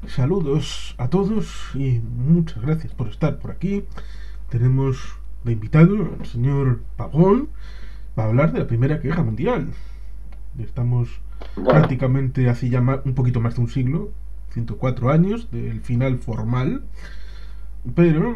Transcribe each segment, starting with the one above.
Saludos a todos y muchas gracias por estar por aquí. Tenemos de invitado al señor Pavón para hablar de la Primera Guerra Mundial. Estamos Bueno, prácticamente hace ya un poquito más de un siglo, 104 años del final formal, pero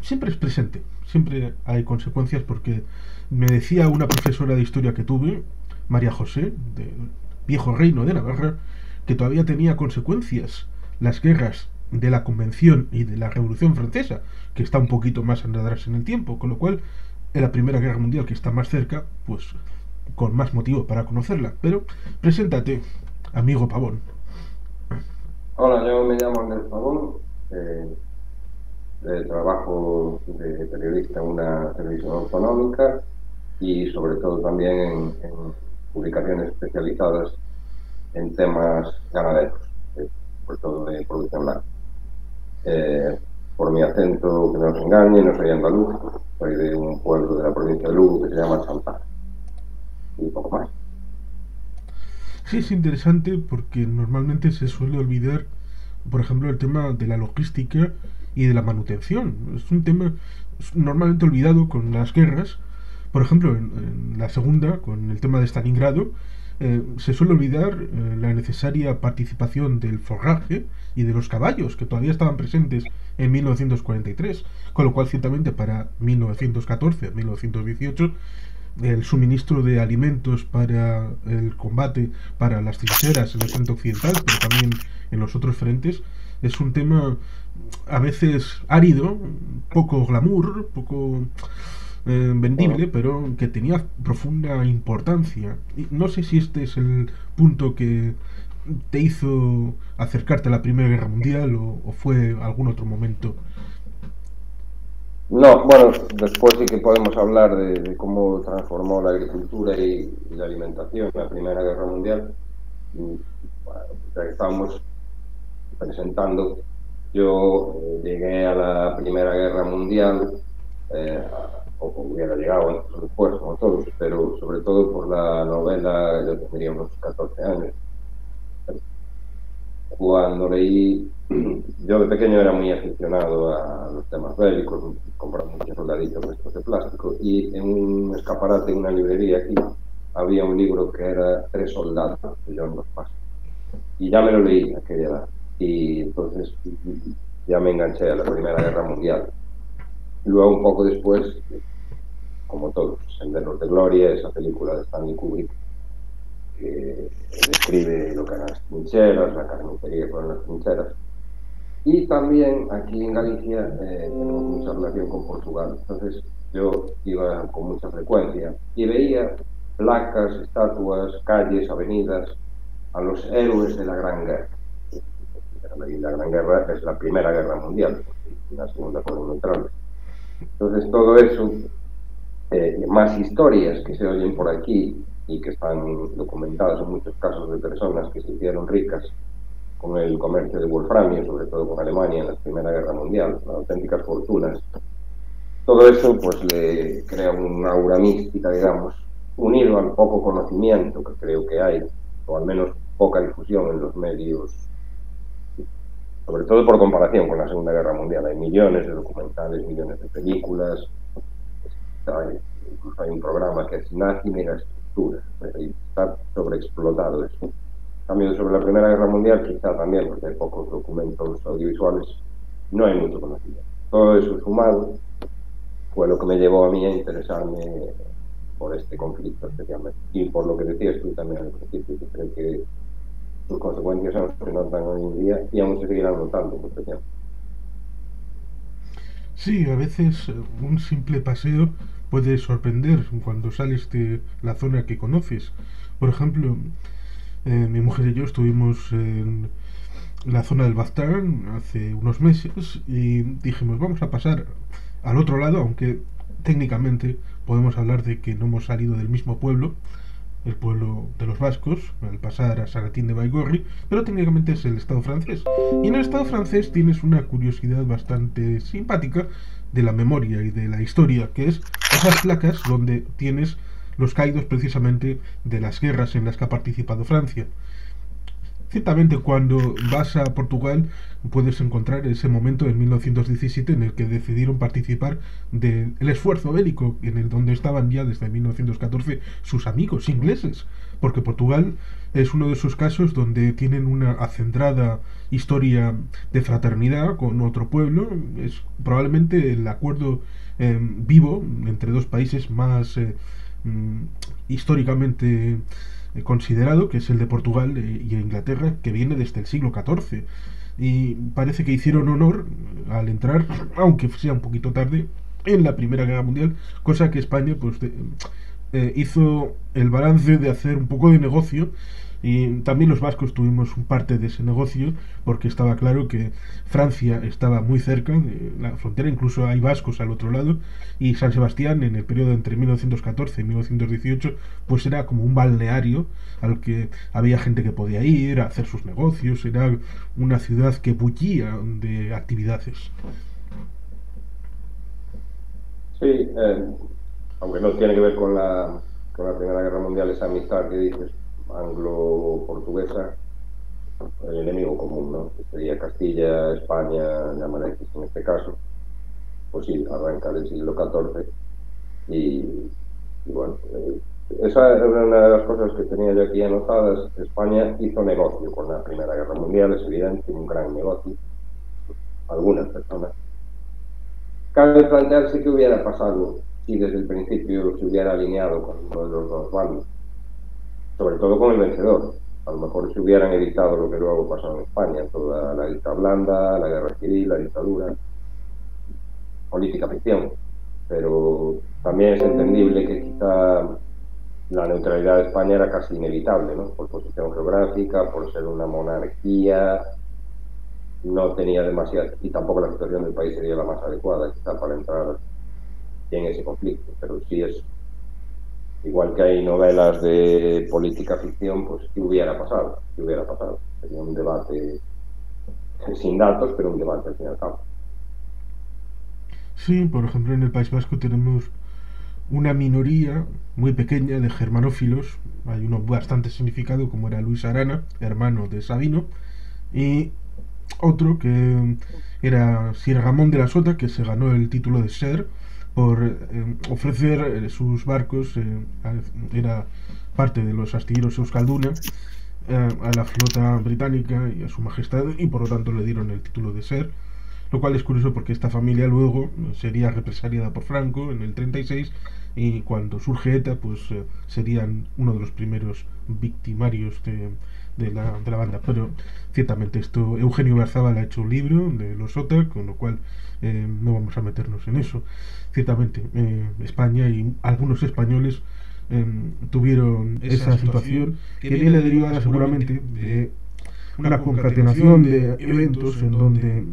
siempre es presente, siempre hay consecuencias porque me decía una profesora de historia que tuve, María José, del viejo reino de Navarra, que todavía tenía consecuencias las guerras de la Convención y de la Revolución Francesa, que está un poquito más atrás en el tiempo, con lo cual en la Primera Guerra Mundial, que está más cerca, pues con más motivo para conocerla. Pero preséntate, amigo Pavón. hola, yo me llamo Andrés Pavón, eh, trabajo de periodista en una televisión autonómica y sobre todo también en publicaciones especializadas en temas ganaderos, sobre todo de producción láctea. Eh, por mi acento, que no os engañe, no soy andaluz, soy de un pueblo de la provincia de Lugo que se llama Santana y poco más. Sí, es interesante porque normalmente se suele olvidar, por ejemplo, el tema de la logística y de la manutención. Es un tema normalmente olvidado con las guerras. Por ejemplo, en la segunda, con el tema de Stalingrado, se suele olvidar la necesaria participación del forraje y de los caballos, que todavía estaban presentes en 1943, con lo cual ciertamente para 1914-1918 el suministro de alimentos para el combate, para las trincheras en el frente occidental, pero también en los otros frentes, es un tema a veces árido, poco glamour, poco vendible, Bueno, pero que tenía profunda importancia. Y no sé si este es el punto que te hizo acercarte a la Primera Guerra Mundial o fue algún otro momento. no, bueno, después sí que podemos hablar de cómo transformó la agricultura y la alimentación en la Primera Guerra Mundial. Bueno, ya que estamos presentando, yo llegué a la Primera Guerra Mundial, o hubiera llegado antes o después, como todos, pero sobre todo por la novela, yo tendría unos 14 años, cuando leí, yo de pequeño era muy aficionado a los temas bélicos, compraba muchos soldaditos de estos de plástico, y en un escaparate, en una librería aquí, había un libro que era Tres soldados, de John Los, y ya me lo leí a aquella edad. Y entonces ya me enganché a la Primera Guerra Mundial. Luego, un poco después, como todos, Senderos de Gloria, esa película de Stanley Kubrick, que describe lo que eran las trincheras, la carnicería que fueron las trincheras. Y también aquí en Galicia tenemos mucha relación con Portugal. Entonces yo iba con mucha frecuencia y veía placas, estatuas, calles, avenidas a los héroes de la Gran Guerra. Y la Gran Guerra es la Primera Guerra Mundial, porque la Segunda fueron neutrales. Entonces todo eso, más historias que se oyen por aquí y que están documentadas en muchos casos de personas que se hicieron ricas con el comercio de wolframio, sobre todo con Alemania en la Primera Guerra Mundial, auténticas fortunas. Todo eso pues le crea una aura mística, digamos, unido al poco conocimiento que creo que hay, o al menos poca difusión en los medios, sobre todo por comparación con la Segunda Guerra Mundial. Hay millones de documentales, millones de películas, incluso hay un programa que es Nazi Megaestructura, está sobreexplotado eso. En cambio, sobre la Primera Guerra Mundial, quizá también, porque hay pocos documentos audiovisuales, no hay mucho conocimiento. Todo eso sumado fue lo que me llevó a mí a interesarme por este conflicto especialmente. Y por lo que decías tú también al principio, que creo que sus consecuencias aún se notan hoy en día y aún se seguirán notando mucho tiempo. Sí, a veces un simple paseo puede sorprender cuando sales de la zona que conoces. Por ejemplo, mi mujer y yo estuvimos en la zona del Baztán hace unos meses y dijimos vamos a pasar al otro lado, aunque técnicamente podemos hablar de que no hemos salido del mismo pueblo, el pueblo de los vascos, al pasar a Saratín de Baigorri, pero técnicamente es el Estado francés. Y en el Estado francés tienes una curiosidad bastante simpática de la memoria y de la historia, que es esas placas donde tienes los caídos precisamente de las guerras en las que ha participado Francia. Ciertamente, cuando vas a Portugal puedes encontrar ese momento en 1917 en el que decidieron participar del esfuerzo bélico, en el donde estaban ya desde 1914 sus amigos ingleses, porque Portugal es uno de esos casos donde tienen una acendrada historia de fraternidad con otro pueblo. Es probablemente el acuerdo vivo entre dos países más mm, históricamente considerado, que es el de Portugal y Inglaterra, que viene desde el siglo XIV. Y parece que hicieron honor al entrar, aunque sea un poquito tarde, en la Primera Guerra Mundial, cosa que España pues hizo el balance de hacer un poco de negocio, y también los vascos tuvimos un parte de ese negocio porque estaba claro que Francia estaba muy cerca de la frontera, incluso hay vascos al otro lado, y San Sebastián en el periodo entre 1914 y 1918 pues era como un balneario al que había gente que podía ir a hacer sus negocios, era una ciudad que bullía de actividades. Sí, aunque no tiene que ver con la Primera Guerra Mundial, esa amistad que dices, anglo-portuguesa, el enemigo común, ¿no? Que sería Castilla, España, llámala X en este caso, pues sí, arranca del siglo XIV y bueno, esa era una de las cosas que tenía yo aquí anotadas. España hizo negocio con la Primera Guerra Mundial, es evidente, un gran negocio, algunas personas. Cabe plantearse qué hubiera pasado si desde el principio se hubiera alineado con uno de los dos bandos, sobre todo con el vencedor. A lo mejor se hubieran evitado lo que luego pasó en España, toda la dictadura blanda, la guerra civil, la dictadura, política ficción. Pero también es entendible que quizá la neutralidad de España era casi inevitable, ¿no? Por posición geográfica, por ser una monarquía, no tenía demasiado, y tampoco la situación del país sería la más adecuada quizá para entrar en ese conflicto, pero sí es igual que hay novelas de política ficción, pues ¿qué hubiera pasado? ¿Qué hubiera pasado? Sería un debate sin datos, pero un debate al fin y al cabo. Sí, por ejemplo, en el País Vasco tenemos una minoría muy pequeña de germanófilos. Hay uno bastante significado, como era Luis Arana, hermano de Sabino, y otro que era Sir Ramón de la Sota, que se ganó el título de ser por ofrecer sus barcos, era parte de los astilleros Euskalduna, a la flota británica y a su majestad, y por lo tanto le dieron el título de ser, lo cual es curioso porque esta familia luego sería represaliada por Franco en el 36, y cuando surge ETA pues serían uno de los primeros victimarios de la banda. Pero ciertamente esto, Eugenio Garzábal ha hecho un libro de los OTA, con lo cual no vamos a meternos en eso. Ciertamente España y algunos españoles tuvieron esa situación que viene derivada seguramente de una concatenación de eventos en donde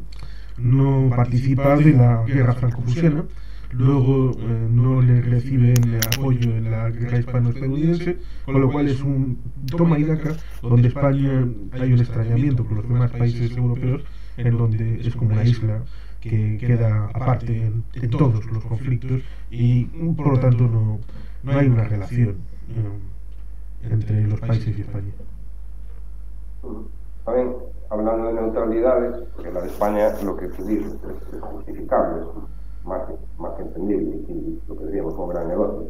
no participa de la guerra franco-prusiana, luego no le reciben apoyo en la guerra hispano-estadounidense, con lo cual es un toma y daca donde España hay un extrañamiento con los demás países europeos, en donde es como una isla que queda aparte en todos los conflictos, y por lo tanto no hay una relación entre los países y España. También, hablando de neutralidades, porque la de España, lo que tú dices es justificable, es más que entendible, y lo que diríamos como gran negocio.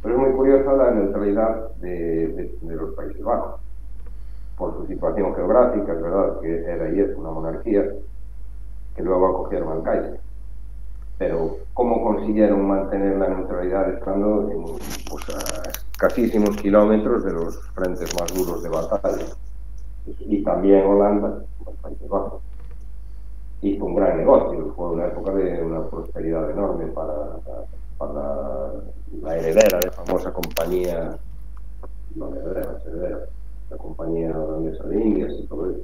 Pero es muy curiosa la neutralidad de los Países Bajos, por su situación geográfica, es verdad que era y es una monarquía, que luego acogieron al Kaiser. Pero ¿cómo consiguieron mantener la neutralidad estando pues, a escasísimos kilómetros de los frentes más duros de batalla? Y también Holanda, los Países Bajos, hizo un gran negocio. Fue una época de una prosperidad enorme para la heredera de la famosa compañía, no heredera, la compañía holandesa de Indias y todo eso.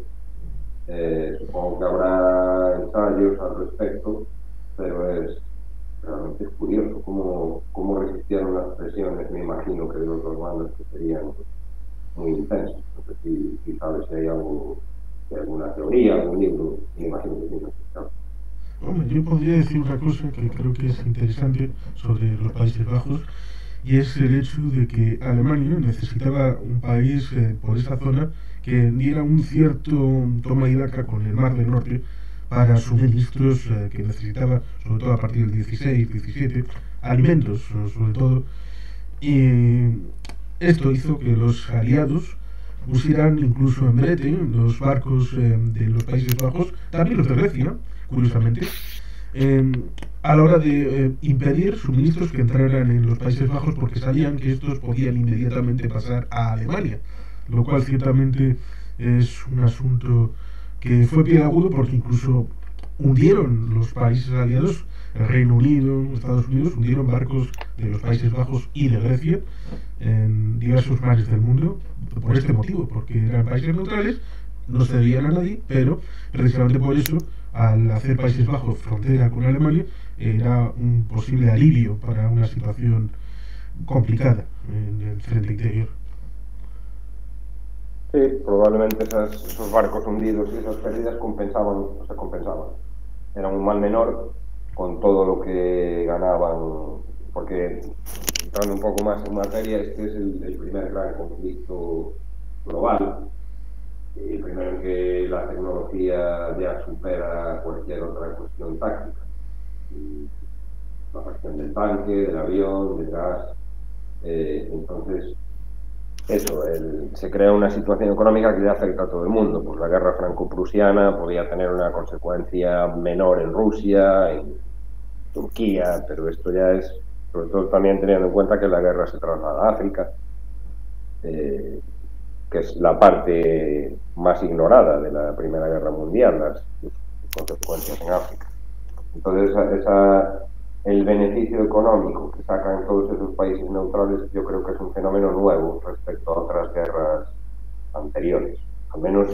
Supongo que habrá ensayos al respecto, pero realmente es curioso cómo resistieron las presiones, me imagino que de los dos bandos, que serían muy intensas. No sé si sabes si hay algo, si hay alguna teoría, algún libro, me imagino que sí. Hombre, yo podría decir una cosa que creo que es interesante sobre los Países Bajos, y es el hecho de que Alemania necesitaba un país por esa zona que diera un cierto toma y daca con el Mar del Norte para suministros que necesitaba, sobre todo a partir del 16, 17, alimentos sobre todo, y esto hizo que los aliados pusieran incluso en brete los barcos de los Países Bajos, también los de Grecia, curiosamente, eh, a la hora de impedir suministros que entraran en los Países Bajos porque sabían que estos podían inmediatamente pasar a Alemania, lo cual ciertamente es un asunto que fue piedagudo porque incluso hundieron los países aliados, el Reino Unido, Estados Unidos, hundieron barcos de los Países Bajos y de Grecia en diversos mares del mundo por este motivo, porque eran países neutrales, no se debían a nadie, pero precisamente por eso, al hacer Países Bajos frontera con Alemania, era un posible alivio para una situación complicada en el frente interior. Sí, probablemente esos barcos hundidos y esas pérdidas compensaban, o se compensaban. Eran un mal menor con todo lo que ganaban, porque entrando un poco más en materia, este es el primer gran conflicto global, el primero en que la tecnología ya supera cualquier otra cuestión táctica. La cuestión del tanque, del avión, del gas, entonces eso, se crea una situación económica que ya afecta a todo el mundo. Pues la guerra franco-prusiana podía tener una consecuencia menor en Rusia, en Turquía, pero esto ya es, sobre todo también teniendo en cuenta que la guerra se traslada a África, que es la parte más ignorada de la Primera Guerra Mundial, las consecuencias en África. Entonces, el beneficio económico que sacan todos esos países neutrales, yo creo que es un fenómeno nuevo respecto a otras guerras anteriores. Al menos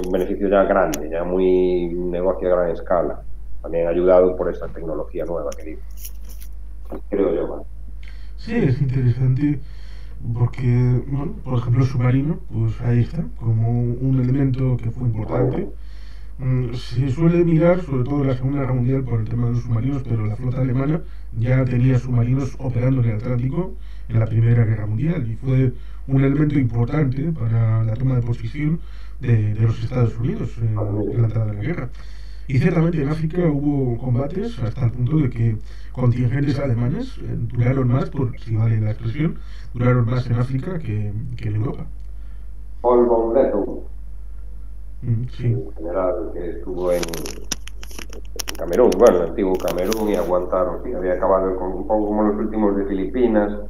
un beneficio ya grande, ya un negocio a gran escala. También ayudado por esa tecnología nueva que digo. Creo yo, ¿vale? Sí, es interesante porque, bueno, por ejemplo, el submarino, pues ahí está, como un elemento que fue importante. Se suele mirar, sobre todo en la Segunda Guerra Mundial, por el tema de los submarinos, pero la flota alemana ya tenía submarinos operando en el Atlántico en la Primera Guerra Mundial y fue un elemento importante para la toma de posición de los Estados Unidos en la entrada de la guerra. Y ciertamente en África hubo combates hasta el punto de que contingentes alemanes duraron más, por si vale la expresión, duraron más en África que en Europa. Paul von Lettow, Sí. el general que estuvo en Camerún, bueno, el antiguo Camerún, y aguantaron, sí, había acabado un poco como los últimos de Filipinas,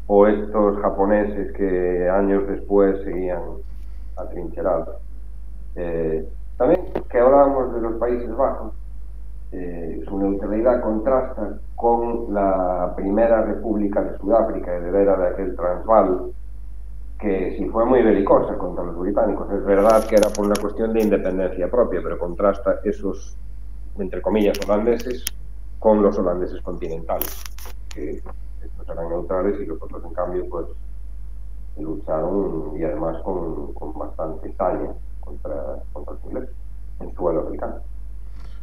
o estos japoneses que años después seguían atrincherados. También que hablábamos de los Países Bajos, su neutralidad contrasta con la primera República de Sudáfrica, heredera de aquel Transvaal, que sí fue muy belicosa contra los británicos. Es verdad que era por una cuestión de independencia propia, pero contrasta esos, entre comillas, holandeses con los holandeses continentales, que estos eran neutrales y los otros, en cambio, pues lucharon, y además con bastante saña contra los ingleses en suelo africano.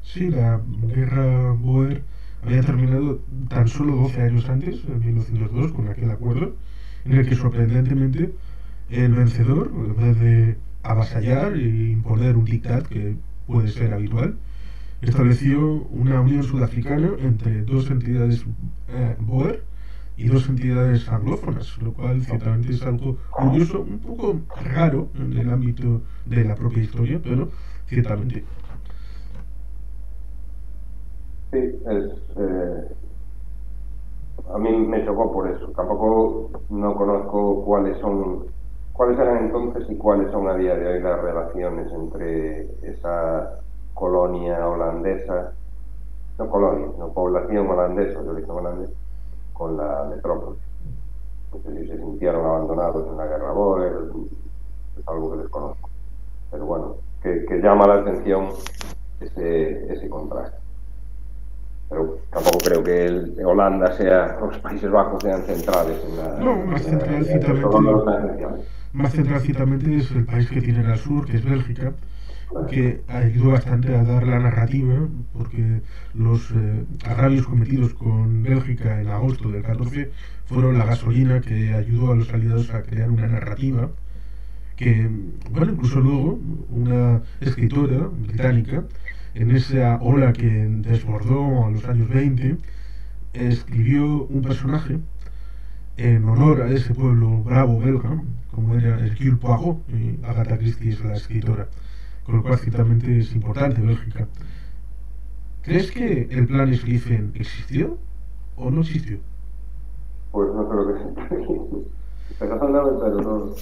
Sí, la guerra Boer había terminado tan solo 12 años antes, en 1902, con aquel acuerdo, en el que sorprendentemente el vencedor, en vez de avasallar e imponer un dictat que puede ser habitual, estableció una unión sudafricana entre dos entidades Boer y dos entidades anglófonas, lo cual ciertamente es algo curioso, un poco raro en el ámbito de la propia historia, pero ciertamente. Sí, a mí me chocó por eso. Tampoco no conozco cuáles eran entonces y cuáles son a día de hoy las relaciones entre esa colonia holandesa, no colonia, sino población holandesa de origen holandés, con la metrópoli. No sé si se sintieron abandonados en la guerra Boer, es algo que desconozco. Pero bueno, que llama la atención ese contraste. Pero tampoco creo que Holanda los Países Bajos sean centrales en la... No, más central ciertamente es el país que tiene al sur, que es Bélgica, que ayudó bastante a dar la narrativa, porque los agravios cometidos con Bélgica en agosto del 14 fueron la gasolina que ayudó a los aliados a crear una narrativa que, bueno, incluso luego una escritora británica, en esa ola que desbordó a los años 20, escribió un personaje en honor a ese pueblo bravo belga, como era Hercule Poirot, y Agatha Christie es la escritora, con lo cual ciertamente es importante Bélgica. ¿Crees que el plan Schlieffen existió o no existió? Pues no creo que está razonable, pero no.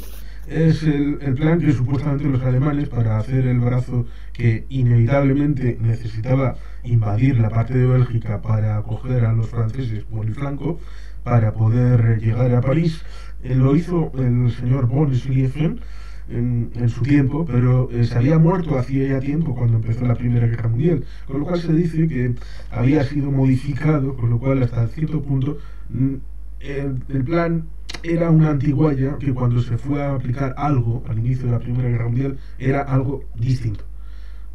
Es el plan que supuestamente los alemanes, para hacer el brazo que inevitablemente necesitaba invadir la parte de Bélgica para acoger a los franceses por el flanco, para poder llegar a París, lo hizo el señor von Schlieffen en su tiempo, pero se había muerto hacía ya tiempo cuando empezó la Primera Guerra Mundial, con lo cual se dice que había sido modificado, con lo cual hasta cierto punto el plan era una antiguaya que cuando se fue a aplicar algo al inicio de la Primera Guerra Mundial era algo distinto.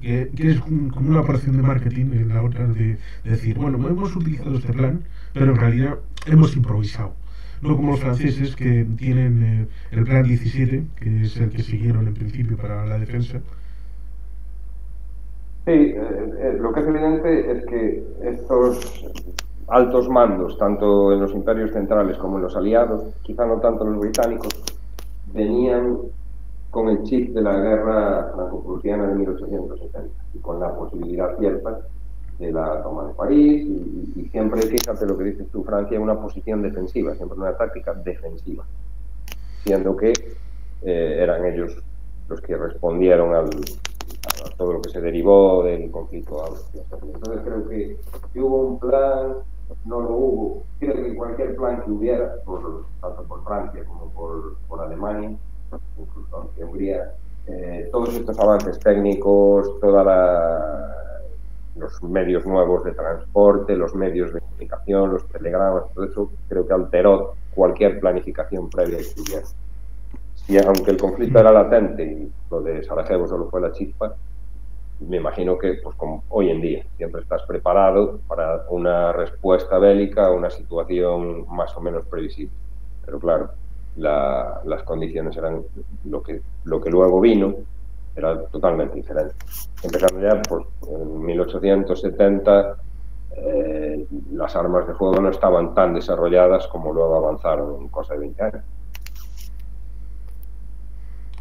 Que es como una operación de marketing en la hora de decir, bueno, hemos utilizado este plan, pero en realidad hemos improvisado. No como los franceses que tienen el plan 17, que es el que siguieron en principio para la defensa. Sí, lo que es evidente es que estos altos mandos, tanto en los imperios centrales como en los aliados, quizá no tanto los británicos, venían con el chip de la guerra franco-prusiana de 1870 y con la posibilidad cierta de la toma de París y siempre, fíjate lo que dices tú, Francia, una posición defensiva, siempre una táctica defensiva, siendo que eran ellos los que respondieron a todo lo que se derivó del conflicto. Entonces creo que si hubo un plan, no lo hubo. Creo que cualquier plan que hubiera, tanto por Francia como por Alemania, incluso aunque Hungría, todos estos avances técnicos, los medios nuevos de transporte, los medios de comunicación, los telegramas, todo eso creo que alteró cualquier planificación previa que hubiera. Y aunque el conflicto era latente y lo de Sarajevo solo fue la chispa, me imagino que, pues como hoy en día, siempre estás preparado para una respuesta bélica a una situación más o menos previsible. Pero claro, las condiciones eran lo que luego vino, era totalmente diferente. Empezando ya, pues en 1870, las armas de fuego no estaban tan desarrolladas como luego avanzaron en cosa de 20 años.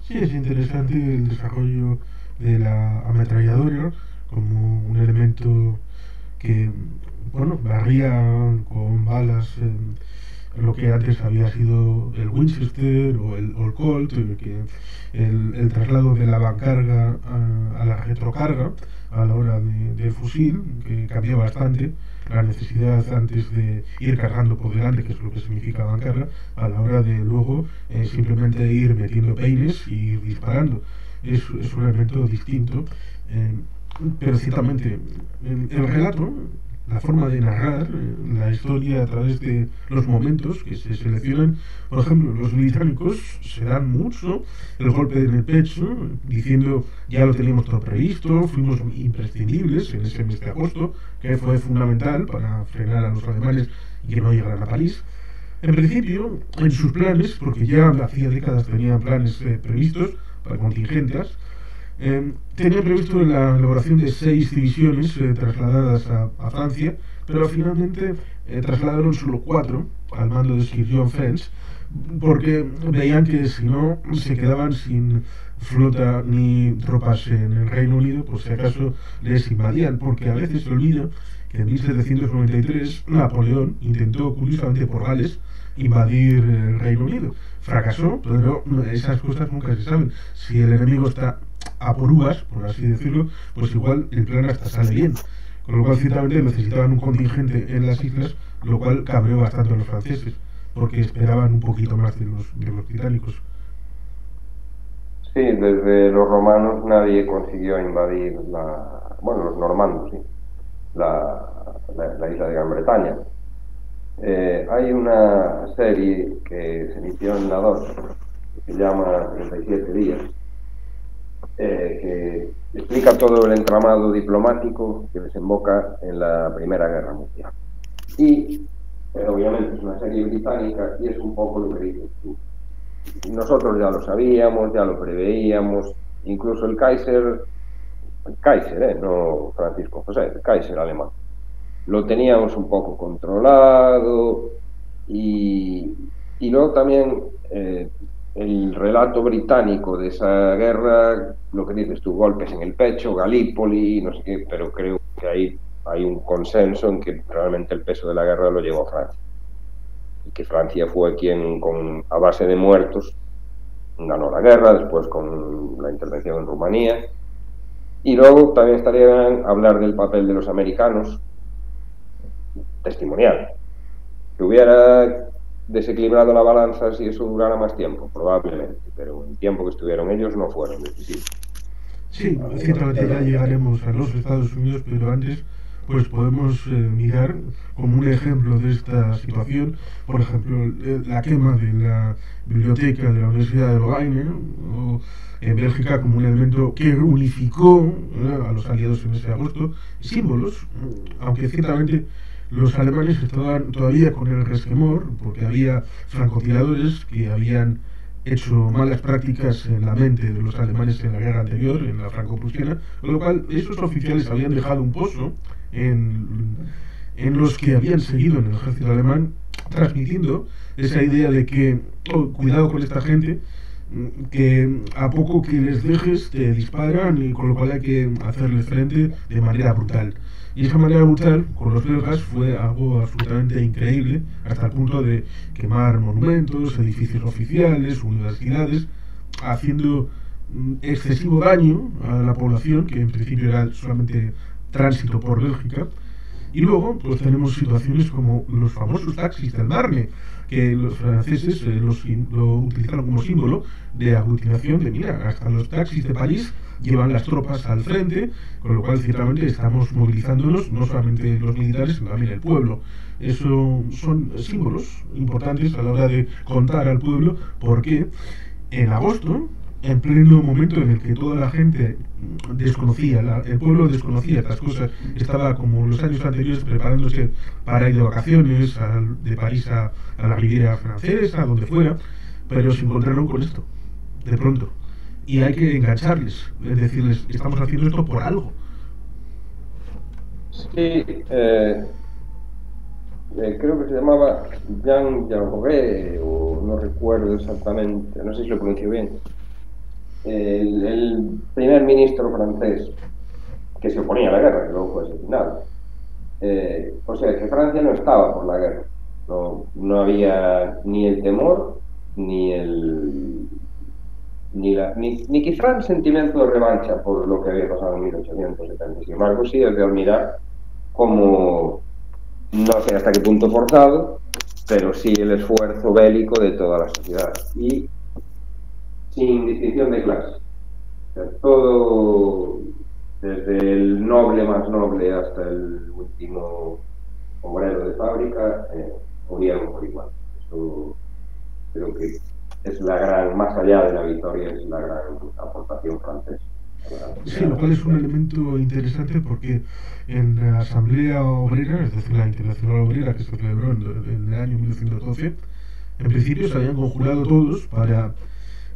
Sí, es interesante el desarrollo de la ametralladora como un elemento que, bueno, barría con balas lo que antes había sido el Winchester o el Colt, que el traslado de la bancarga a la retrocarga a la hora del fusil, que cambió bastante, la necesidad antes de ir cargando por delante, que es lo que significa bancarga, a la hora de luego simplemente ir metiendo peines y ir disparando. Es un elemento distinto, pero ciertamente el relato, la forma de narrar la historia a través de los momentos que se seleccionan. Por ejemplo, los británicos se dan mucho el golpe en el pecho, diciendo ya lo teníamos todo previsto, fuimos imprescindibles en ese mes de agosto, que fue fundamental para frenar a los alemanes y que no llegaran a París. En principio, en sus planes, porque ya hacía décadas tenían planes previstos para contingentes, tenía previsto la elaboración de 6 divisiones trasladadas a Francia, pero finalmente trasladaron solo 4 al mando de Sir John French, porque veían que si no se quedaban sin flota ni tropas en el Reino Unido, por si acaso les invadían, porque a veces se olvida que en 1793 Napoleón intentó, curiosamente por Gales, invadir el Reino Unido. Fracasó, pero esas cosas nunca se saben. Si el enemigo está a por uvas, por así decirlo, pues igual el plan hasta sale bien. Con lo cual, ciertamente necesitaban un contingente en las islas, lo cual cabreó bastante a los franceses, porque esperaban un poquito más de los británicos. Sí, desde los romanos nadie consiguió invadir los normandos, sí, la isla de Gran Bretaña. Hay una serie que se emitió en la 2, que se llama 37 días, que explica todo el entramado diplomático que desemboca en la Primera Guerra Mundial. Y obviamente es una serie británica y es un poco lo que dices tú. nosotros ya lo sabíamos, ya lo preveíamos, incluso el Kaiser, no Francisco José, el Kaiser alemán, lo teníamos un poco controlado y luego también el relato británico de esa guerra, lo que dices tú, golpes en el pecho, Galípoli, no sé qué, pero creo que ahí hay un consenso en que realmente el peso de la guerra lo llevó a Francia y que Francia fue quien, a base de muertos, ganó la guerra, después con la intervención en Rumanía. Y luego también estaría bien hablar del papel de los americanos, testimonial, que hubiera desequilibrado la balanza si eso durara más tiempo, probablemente, pero el tiempo que estuvieron ellos no fueron decisivos. Sí, ciertamente ya llegaremos a los Estados Unidos, pero antes pues podemos mirar como un ejemplo de esta situación, por ejemplo, la quema de la biblioteca de la Universidad de Lovaina, o en Bélgica como un elemento que unificó a los aliados en ese agosto, símbolos, aunque ciertamente los alemanes estaban todavía con el resquemor, porque había francotiradores que habían hecho malas prácticas en la mente de los alemanes en la guerra anterior, en la franco-prusiana, con lo cual esos oficiales habían dejado un pozo en los que habían seguido en el ejército alemán, transmitiendo esa idea de que, oh, cuidado con esta gente, que a poco que les dejes te disparan y con lo cual hay que hacerles frente de manera brutal. Y esa manera brutal con los belgas fue algo absolutamente increíble, hasta el punto de quemar monumentos, edificios oficiales, universidades, haciendo excesivo daño a la población, que en principio era solamente tránsito por Bélgica. Y luego pues tenemos situaciones como los famosos taxis del Marne, que los franceses lo utilizaron como símbolo de aglutinación de, mira, hasta los taxis de París llevan las tropas al frente, con lo cual ciertamente estamos movilizándonos, no solamente los militares, sino también el pueblo. Eso son símbolos importantes a la hora de contar al pueblo por qué en agosto, en pleno momento en el que toda la gente desconocía, el pueblo desconocía estas cosas, estaba como los años anteriores preparándose para ir de vacaciones, de París a la Riviera Francesa, donde fuera, pero se encontraron con esto, de pronto. Y hay que engancharles, es decirles, estamos haciendo esto por algo. Sí, creo que se llamaba Jean Jaurès, o no recuerdo exactamente, no sé si lo pronuncio bien, el primer ministro francés que se oponía a la guerra, que luego fue asesinado. O sea, que Francia no estaba por la guerra, no había ni el temor, ni quizá el sentimiento de revancha por lo que había pasado en 1870. Sin embargo, sí es de admirar como, no sé hasta qué punto forzado, pero sí el esfuerzo bélico de toda la sociedad. Y sin distinción de clase. O sea, todo, desde el noble más noble hasta el último obrero de fábrica, murieron por igual. Eso creo que es la gran, más allá de la victoria, es la gran aportación francesa. Sí, lo cual es un elemento interesante porque en la Asamblea Obrera, es decir, la Internacional Obrera que se celebró en el año 1912, en principio se habían conjurado todos para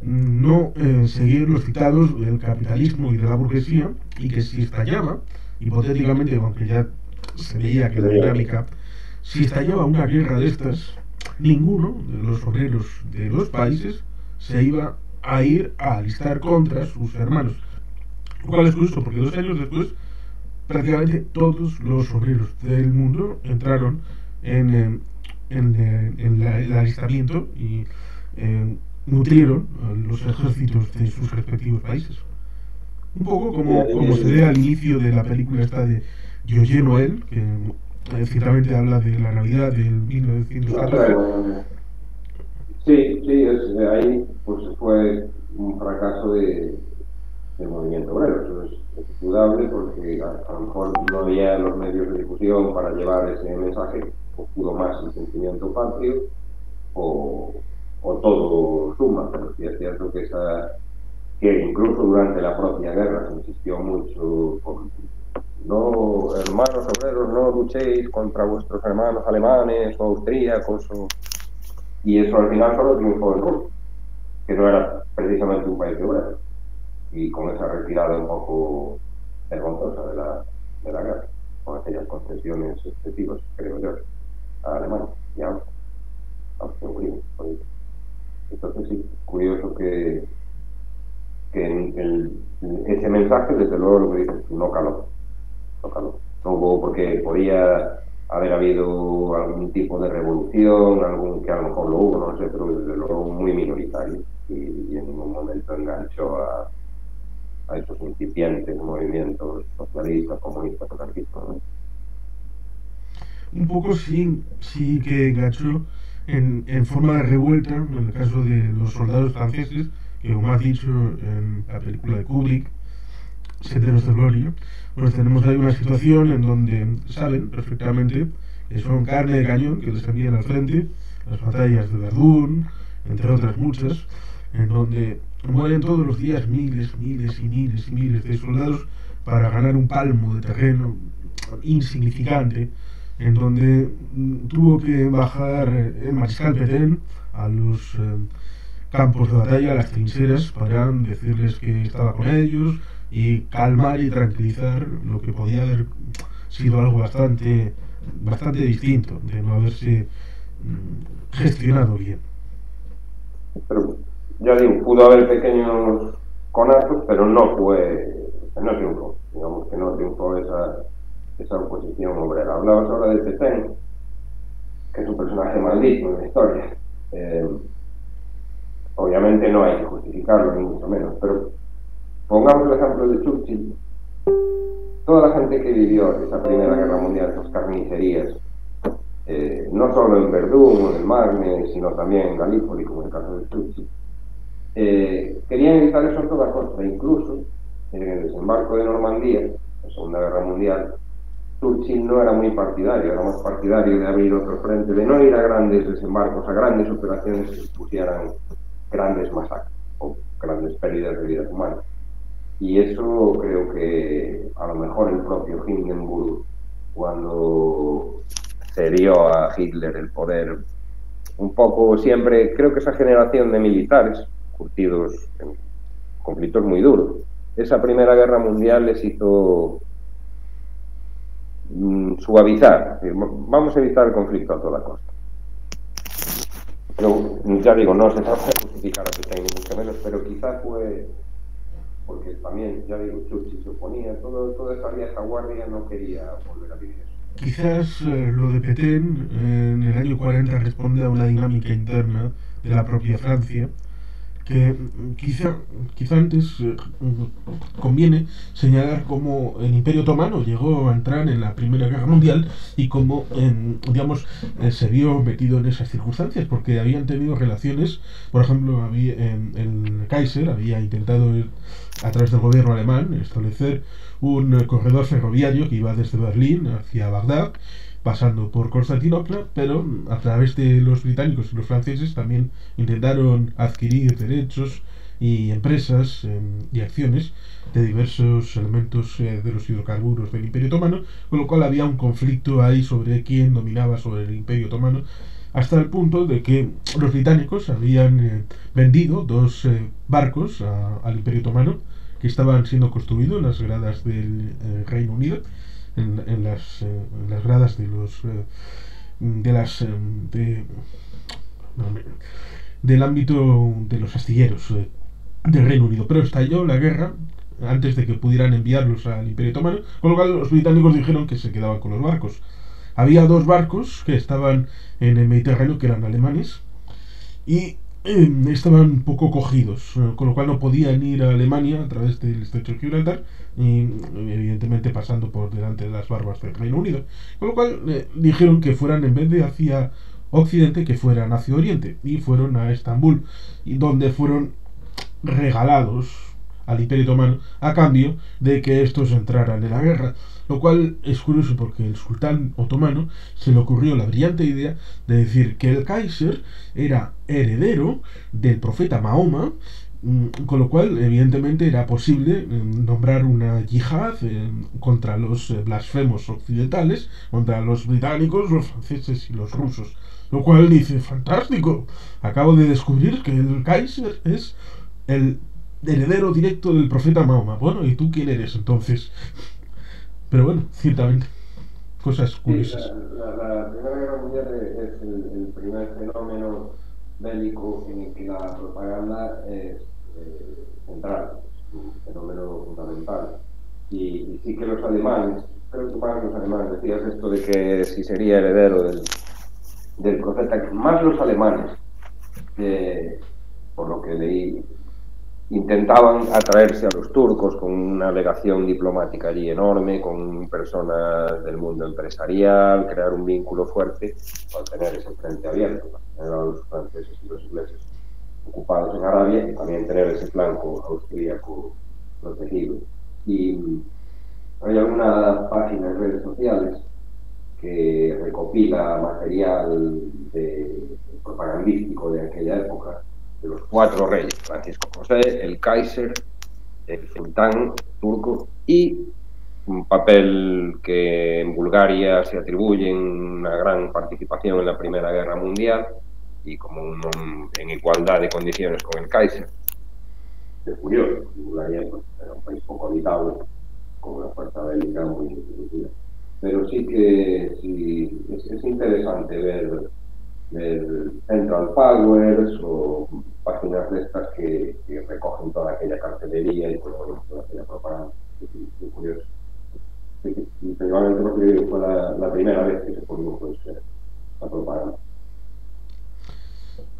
no seguir los citados del capitalismo y de la burguesía, y que si estallaba, hipotéticamente, aunque ya se veía que la dinámica, si estallaba una guerra de estas, ninguno de los obreros de los países se iba a ir a alistar contra sus hermanos. Lo cual es curioso, porque 2 años después prácticamente todos los obreros del mundo entraron en el alistamiento y nutrieron los ejércitos de sus respectivos países. Un poco como se ve al inicio de la película esta de Joyeux Noël, que ciertamente habla de la Navidad del 1914. Sí, ahí pues fue un fracaso del movimiento obrero. Eso es indudable, porque a lo mejor no había los medios de difusión para llevar ese mensaje, o pudo más el sentimiento patrio, o todo suma, pero sí es cierto que incluso durante la propia guerra se insistió mucho con no, hermanos obreros, no luchéis contra vuestros hermanos alemanes o austríacos, y eso al final solo triunfó el ruso. que no era precisamente un país de obrero, y con esa retirada un poco vergonzosa de la guerra, con aquellas concesiones excesivas, creo yo, a Alemania y a Austria-Hungría. Entonces sí, curioso que ese mensaje, desde luego, lo que dices, no caló. No hubo, porque podía haber habido algún tipo de revolución, algún que a lo mejor lo hubo, no sé, pero desde luego muy minoritario, y en ningún momento enganchó a esos incipientes movimientos socialistas, comunistas, anarquistas, ¿no? Un poco sí, sí que enganchó en forma de revuelta, en el caso de los soldados franceses, que como has dicho en la película de Kubrick, Senderos de Gloria, pues tenemos ahí una situación en donde saben perfectamente que son carne de cañón que les envían al frente, las batallas de Verdún, entre otras muchas, en donde mueren todos los días miles, miles y miles y miles de soldados para ganar un palmo de terreno insignificante, en donde tuvo que bajar el mariscal Petén a los campos de batalla, a las trincheras, para decirles que estaba con ellos y calmar y tranquilizar lo que podía haber sido algo bastante distinto de no haberse gestionado bien. Pero ya digo, pudo haber pequeños conazos, pero no triunfó, digamos que no triunfó esa oposición obrera. Hablabas ahora de Petén, que es un personaje maldito en la historia. Obviamente no hay que justificarlo, ni mucho menos, pero pongamos el ejemplo de Churchill. Toda la gente que vivió esa Primera Guerra Mundial, esas carnicerías, no solo en Verdún o en el Marne, sino también en Galípoli, como en el caso de Churchill, querían evitar eso a toda costa. Incluso en el desembarco de Normandía, la Segunda Guerra Mundial, Churchill no era muy partidario, era más partidario de abrir otro frente, de no ir a grandes desembarcos, a grandes operaciones que supusieran grandes masacres o grandes pérdidas de vidas humanas. Y eso creo que a lo mejor el propio Hindenburg, cuando cedió a Hitler el poder, un poco siempre, creo que esa generación de militares, curtidos en conflictos muy duros, esa Primera Guerra Mundial les hizo suavizar, vamos a evitar el conflicto a toda costa. Pero, ya digo, no se trata de justificar a Petén ni mucho menos, pero quizá fue porque también, ya digo, Churchill se oponía, toda esa vieja guardia no quería volver a vivir eso. Quizás lo de Petén en el año 40 responde a una dinámica interna de la propia Francia, que quizá antes conviene señalar cómo el Imperio Otomano llegó a entrar en la Primera Guerra Mundial y cómo, digamos, se vio metido en esas circunstancias, porque habían tenido relaciones, por ejemplo, el Kaiser había intentado, a través del gobierno alemán, establecer un corredor ferroviario que iba desde Berlín hacia Bagdad, pasando por Constantinopla, pero a través de los británicos y los franceses también intentaron adquirir derechos y empresas y acciones de diversos elementos de los hidrocarburos del Imperio Otomano, con lo cual había un conflicto ahí sobre quién dominaba sobre el Imperio Otomano, hasta el punto de que los británicos habían vendido dos barcos al Imperio Otomano que estaban siendo construidos en las gradas del Reino Unido, en las gradas de los del ámbito de los astilleros del Reino Unido, pero estalló la guerra antes de que pudieran enviarlos al Imperio Otomano, con lo cual los británicos dijeron que se quedaban con los barcos. Había dos barcos que estaban en el Mediterráneo que eran alemanes y estaban un poco cogidos, con lo cual no podían ir a Alemania a través del Estrecho de Gibraltar y evidentemente pasando por delante de las barbas del Reino Unido, con lo cual dijeron que fueran, en vez de hacia Occidente, que fueran hacia Oriente, y fueron a Estambul, y donde fueron regalados al Imperio Otomano a cambio de que estos entraran en la guerra, lo cual es curioso porque el sultán otomano se le ocurrió la brillante idea de decir que el Kaiser era heredero del profeta Mahoma, con lo cual evidentemente era posible nombrar una yihad contra los blasfemos occidentales, contra los británicos, los franceses y los rusos. Lo cual dice, fantástico, acabo de descubrir que el Kaiser es el heredero directo del profeta Mahoma. Bueno, ¿y tú quién eres entonces? Pero bueno, ciertamente, cosas Sí, curiosas. la Primera Guerra Mundial es el primer fenómeno bélico en el que la propaganda es central, es un fenómeno fundamental. Y sí que los alemanes, creo que más los alemanes, decías esto de que si sería heredero del profeta, más los alemanes, por lo que leí, intentaban atraerse a los turcos con una legación diplomática allí enorme, con personas del mundo empresarial, crear un vínculo fuerte para tener ese frente abierto, para tener a los franceses y los ingleses ocupados en Arabia y también tener ese flanco austríaco protegido. Y hay alguna página en redes sociales que recopila material propagandístico de aquella época, de los cuatro reyes, Francisco José, el Kaiser, el sultán turco y un papel que en Bulgaria se atribuye una gran participación en la Primera Guerra Mundial y como en igualdad de condiciones con el Kaiser. Es curioso, Bulgaria pues, era un país poco habitable, con una fuerza bélica muy reducida. Pero sí que sí, es interesante ver Central Powers o páginas de estas que recogen toda aquella cartelería y toda aquella propaganda. Es curioso. Principalmente porque fue la primera vez que se produjo la propaganda.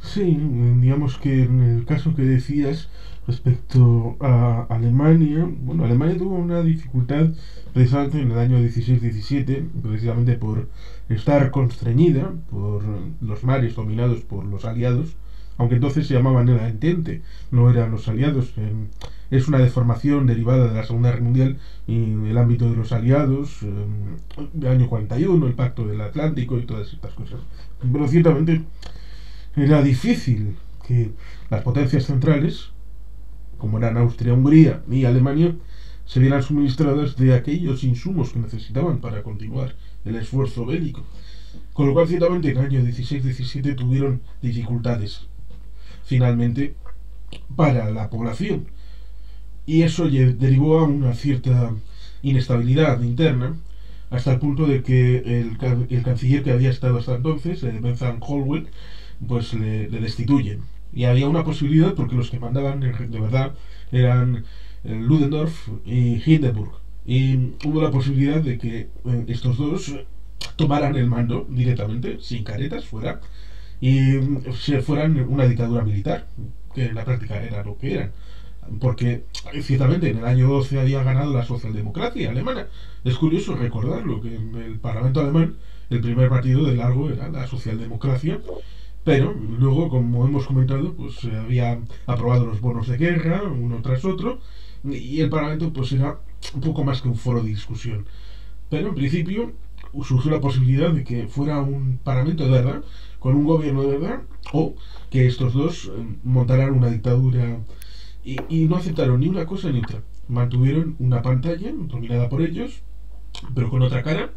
Sí, digamos que en el caso que decías respecto a Alemania, bueno, Alemania tuvo una dificultad precisamente en el año 16-17, precisamente por estar constreñida por los mares dominados por los aliados, aunque entonces se llamaban el Entente, no eran los aliados. Es una deformación derivada de la Segunda Guerra Mundial y el ámbito de los aliados, el año 41, el Pacto del Atlántico y todas estas cosas. Pero ciertamente era difícil que las potencias centrales, como eran Austria, Hungría y Alemania, se vieran suministradas de aquellos insumos que necesitaban para continuar el esfuerzo bélico. Con lo cual, ciertamente, en el año 16-17 tuvieron dificultades, finalmente, para la población. Y eso derivó a una cierta inestabilidad interna, hasta el punto de que el canciller que había estado hasta entonces, Benzan Holwell, pues le destituyen. Y había una posibilidad, porque los que mandaban de verdad eran Ludendorff y Hindenburg. Y hubo la posibilidad de que estos dos tomaran el mando directamente, sin caretas, fuera, y se fueran una dictadura militar, que en la práctica era lo que eran. Porque ciertamente en el año 12 había ganado la socialdemocracia alemana. Es curioso recordarlo, que en el Parlamento alemán el primer partido de largo era la socialdemocracia, pero luego, como hemos comentado, pues se habían aprobado los bonos de guerra uno tras otro y el Parlamento pues era un poco más que un foro de discusión. Pero en principio surgió la posibilidad de que fuera un parlamento de verdad, con un gobierno de verdad, o que estos dos montaran una dictadura y no aceptaron ni una cosa ni otra. Mantuvieron una pantalla dominada por ellos, pero con otra cara,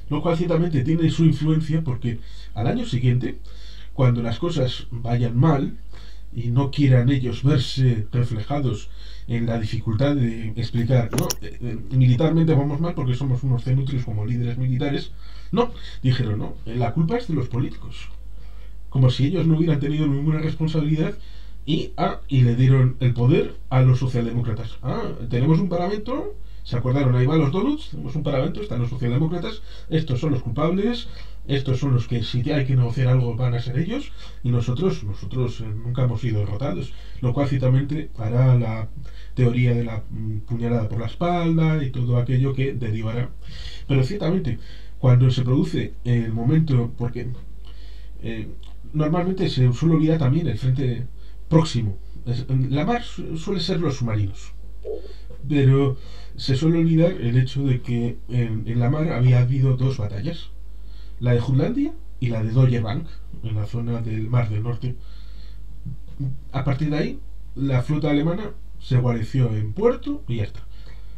lo cual ciertamente tiene su influencia porque al año siguiente, cuando las cosas vayan mal y no quieran ellos verse reflejados en la dificultad de explicar, no, militarmente vamos mal porque somos unos cenutrios como líderes militares, no, dijeron, no, la culpa es de los políticos, como si ellos no hubieran tenido ninguna responsabilidad y le dieron el poder a los socialdemócratas. Tenemos un parlamento, se acordaron, ahí van los donuts, tenemos un parlamento, están los socialdemócratas, estos son los culpables, estos son los que si hay que negociar algo van a ser ellos, y nosotros nunca hemos sido derrotados, lo cual ciertamente hará la teoría de la puñalada por la espalda y todo aquello que derivará. Pero ciertamente, cuando se produce el momento, porque eh, normalmente se suele olvidar también el frente próximo. La mar suele ser los submarinos, pero se suele olvidar el hecho de que en la mar había habido dos batallas, la de Jutlandia y la de Doggerbank, en la zona del Mar del Norte. A partir de ahí, la flota alemana se guareció en puerto y ya está.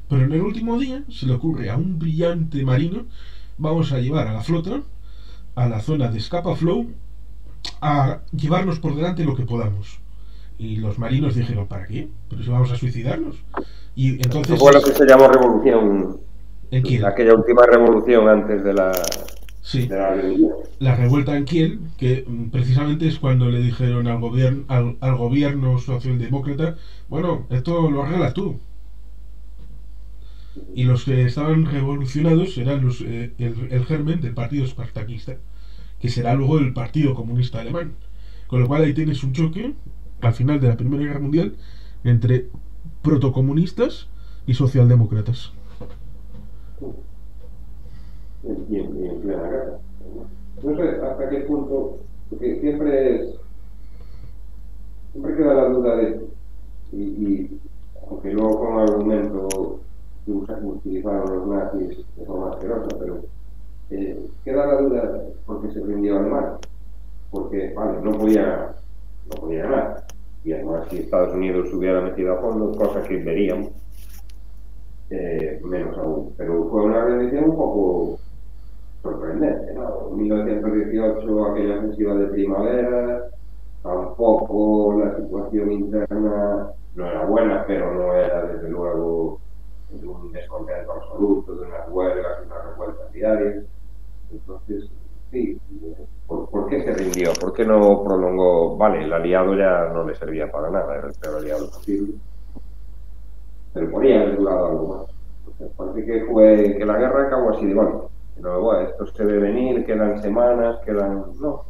Pero en el último día se le ocurre a un brillante marino, vamos a llevar a la flota a la zona de Scapa Flow a llevarnos por delante lo que podamos. Y los marinos dijeron, ¿para qué? Pero si vamos a suicidarnos. Y Eso entonces fue lo que se llamó revolución, en Kiel. aquella última revolución antes Sí, de la revolución. la revuelta en Kiel, que precisamente es cuando le dijeron al gobierno socialdemócrata, bueno, esto lo arreglas tú. Y los que estaban revolucionados eran el germen del partido espartaquista, que será luego el Partido Comunista Alemán. Con lo cual ahí tienes un choque, al final de la Primera Guerra Mundial, entre protocomunistas y socialdemócratas. En plena guerra. No sé hasta qué punto, porque siempre queda la duda de esto. Y aunque luego fue un argumento que utilizaron los nazis de forma asquerosa, pero queda la duda porque se rindió Alemania. Porque, vale, no podía ganar. Y además, si Estados Unidos se hubiera metido a fondo, cosa que veríamos, menos aún. Pero fue una rendición un poco sorprendente, ¿no? En 1918, aquella ofensiva de primavera, tampoco la situación interna no era buena, pero no era desde luego de un descontento absoluto, de unas huelgas, unas revueltas diarias. Entonces, sí, ¿por qué se rindió? ¿Por qué no prolongó? Vale, el aliado ya no le servía para nada, era el peor aliado posible, pero podría haber durado algo más. Entonces, parece que la guerra acabó así de golpe. Pero bueno, esto se debe venir, quedan semanas, no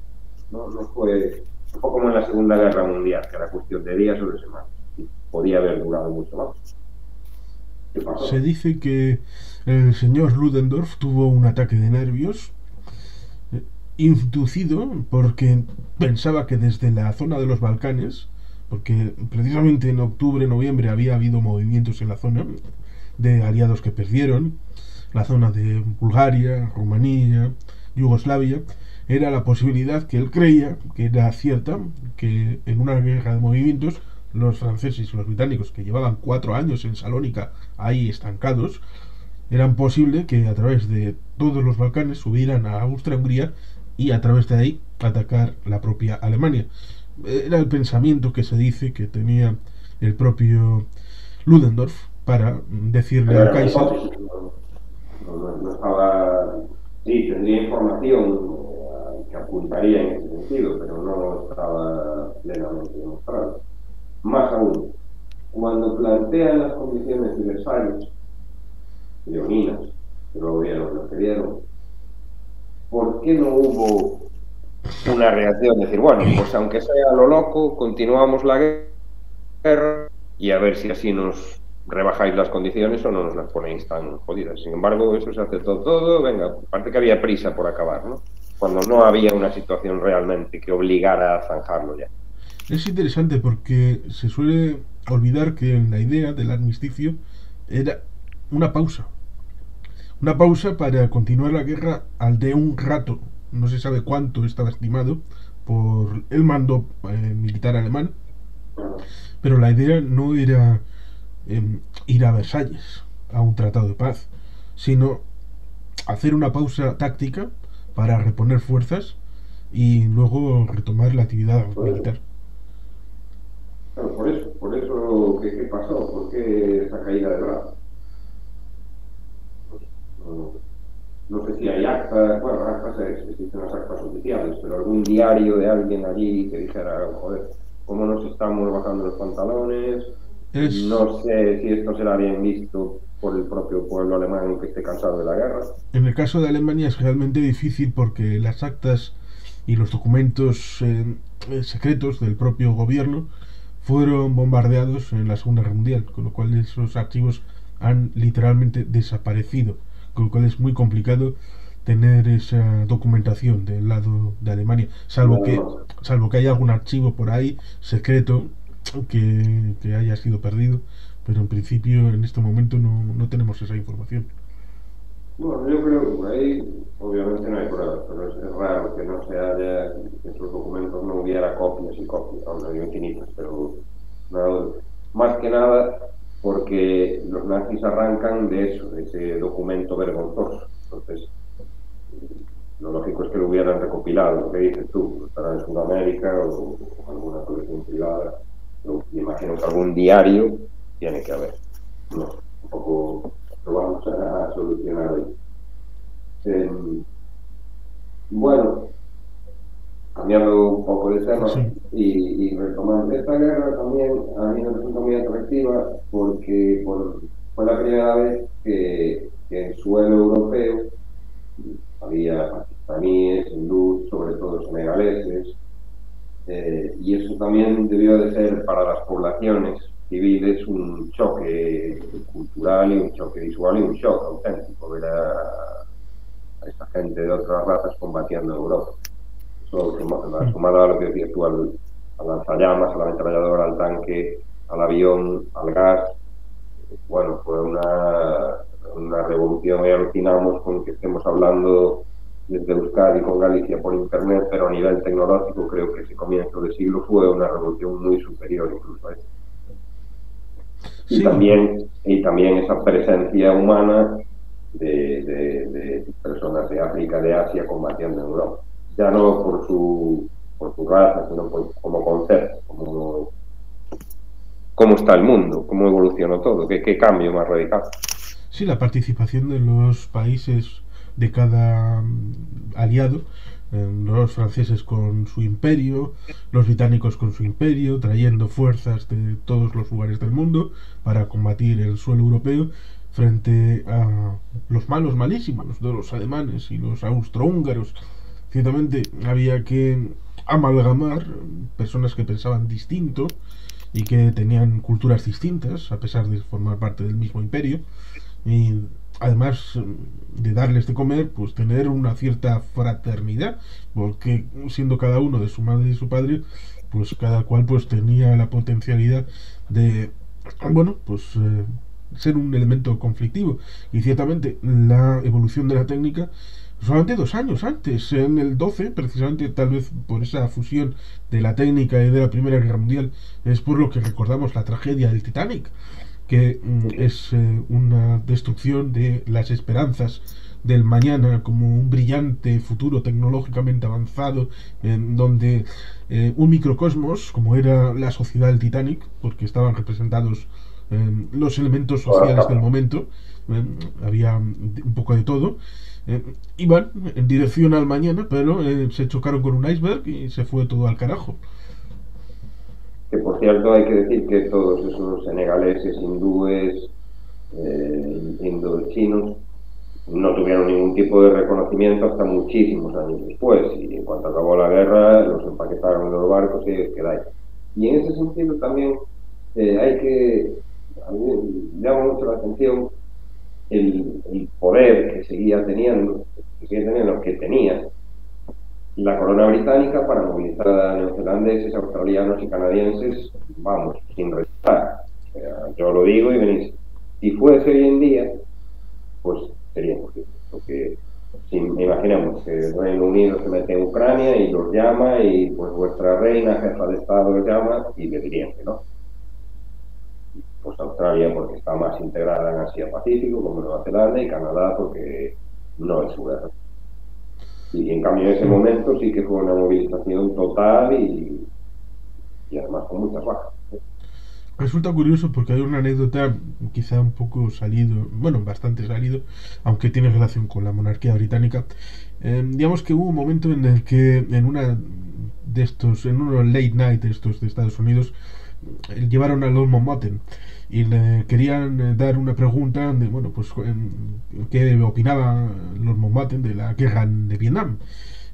fue como en la Segunda Guerra Mundial, que era cuestión de días o de semanas. Y podía haber durado mucho más. ¿Qué pasó? Se dice que el señor Ludendorff tuvo un ataque de nervios inducido porque pensaba que desde la zona de los Balcanes, porque precisamente en octubre, noviembre había habido movimientos en la zona de aliados que perdieron, la zona de Bulgaria, Rumanía, Yugoslavia, era la posibilidad que él creía que era cierta, que en una guerra de movimientos los franceses y los británicos, que llevaban 4 años en Salónica ahí estancados, eran posible que a través de todos los Balcanes subieran a Austria-Hungría y a través de ahí atacar la propia Alemania. Era el pensamiento que se dice que tenía el propio Ludendorff para decirle Pero al era una Kaiser. hipótesis, no estaba. Sí, tendría información que apuntaría en ese sentido, pero no estaba plenamente demostrado. Más aún, cuando plantean las condiciones de Versalles, leoninas, que luego vieron lo que vieron, ¿por qué no hubo una reacción? Decir, bueno, pues aunque sea lo loco, continuamos la guerra y a ver si así nos rebajáis las condiciones o no nos las ponéis tan jodidas. Sin embargo, eso se aceptó todo, venga, parece que había prisa por acabar, ¿no? Cuando no había una situación realmente que obligara a zanjarlo ya. Es interesante porque se suele olvidar que la idea del armisticio era una pausa. Una pausa para continuar la guerra al de un rato. No se sabe cuánto estaba estimado por el mando militar alemán, pero la idea no era ir a Versalles, a un tratado de paz, sino hacer una pausa táctica para reponer fuerzas y luego retomar la actividad militar. Claro, por eso, ¿qué pasó? ¿Por qué esa caída de brazos? Pues, no sé si hay actas, bueno, actas existen las actas oficiales, pero algún diario de alguien allí que dijera, joder, ¿cómo nos estamos bajando los pantalones? No sé si esto será bien visto por el propio pueblo alemán que esté cansado de la guerra. En el caso de Alemania es realmente difícil porque las actas y los documentos secretos del propio gobierno fueron bombardeados en la Segunda Guerra Mundial, con lo cual esos archivos han literalmente desaparecido, con lo cual es muy complicado tener esa documentación del lado de Alemania, salvo que haya algún archivo por ahí secreto que haya sido perdido, pero en principio en este momento no tenemos esa información. Bueno, yo creo que por ahí obviamente no hay pruebas, pero es raro que no se haya, que esos documentos no hubiera copias y copias, aunque hay infinitas, pero no, más que nada porque los nazis arrancan de eso, de ese documento vergonzoso. Entonces, lo lógico lógico es que lo hubieran recopilado, lo que dices tú, estará en Sudamérica o alguna colección privada. Me imagino que algún diario tiene que haber. No, un poco lo vamos a solucionar hoy. Bueno, cambiando un poco de tema Sí. y retomando esta guerra también a mí me resulta muy atractiva porque fue la primera vez que en suelo europeo había pakistaníes, hindús, sobre todo senegaleses, y eso también debió de ser para las poblaciones civiles un choque cultural y un choque visual y un shock auténtico ver a esta gente de otras razas combatiendo en Europa. Eso, sumado a lo que decías tú, al lanzallamas, a la ametralladora, al tanque, al avión, al gas, bueno, fue una revolución y alucinamos con que estemos hablando desde Euskadi con Galicia por internet, pero a nivel tecnológico creo que ese comienzo de siglo fue una revolución muy superior incluso a esto. Sí, Y también esa presencia humana de personas de África, de Asia combatiendo en Europa. Ya no por su raza, sino como concepto, cómo está el mundo, cómo evolucionó todo, qué cambio más radical. sí, la participación de los países de cada aliado, los franceses con su imperio, los británicos con su imperio, trayendo fuerzas de todos los lugares del mundo para combatir el suelo europeo frente a los malos malísimos de los alemanes y los austrohúngaros. Ciertamente había que amalgamar personas que pensaban distinto y que tenían culturas distintas a pesar de formar parte del mismo imperio, y además de darles de comer, pues tener una cierta fraternidad, porque siendo cada uno de su madre y su padre, pues cada cual pues tenía la potencialidad de, bueno, pues ser un elemento conflictivo. Y ciertamente la evolución de la técnica solamente 2 años antes, en el 12, precisamente tal vez por esa fusión de la técnica y de la Primera Guerra Mundial, es por lo que recordamos la tragedia del Titanic, que es una destrucción de las esperanzas del mañana como un brillante futuro tecnológicamente avanzado en donde un microcosmos como era la sociedad del Titanic, porque estaban representados los elementos sociales del momento, había un poco de todo, iban en dirección al mañana, pero se chocaron con un iceberg y se fue todo al carajo. Que por cierto hay que decir que todos esos senegaleses, hindúes, indochinos, no tuvieron ningún tipo de reconocimiento hasta muchísimos años después, y en cuanto acabó la guerra los empaquetaron en los barcos y quedáis. Y en ese sentido también hay que, a mí me llama mucho la atención el poder que seguía teniendo, que tenía la corona británica para movilizar a neozelandeses, australianos y canadienses, vamos, sin restar. O sea, yo lo digo y venís. Si fuese hoy en día, pues sería imposible. Porque si imaginemos que el Reino Unido se mete en Ucrania y los llama y pues vuestra reina, jefa de Estado, los llama y le dirían que no. Pues Australia porque está más integrada en Asia-Pacífico, como Nueva Zelanda, y Canadá porque no es su guerra. Y en cambio en ese momento sí que fue una movilización total y además con muchas bajas. Resulta curioso porque hay una anécdota quizá un poco salido, bueno, bastante salido, aunque tiene relación con la monarquía británica. Digamos que hubo un momento en el que en unos late night estos de Estados Unidos, llevaron a Lord Mountbatten y le querían dar una pregunta de, bueno, pues qué opinaba Lord Mountbatten de la guerra de Vietnam.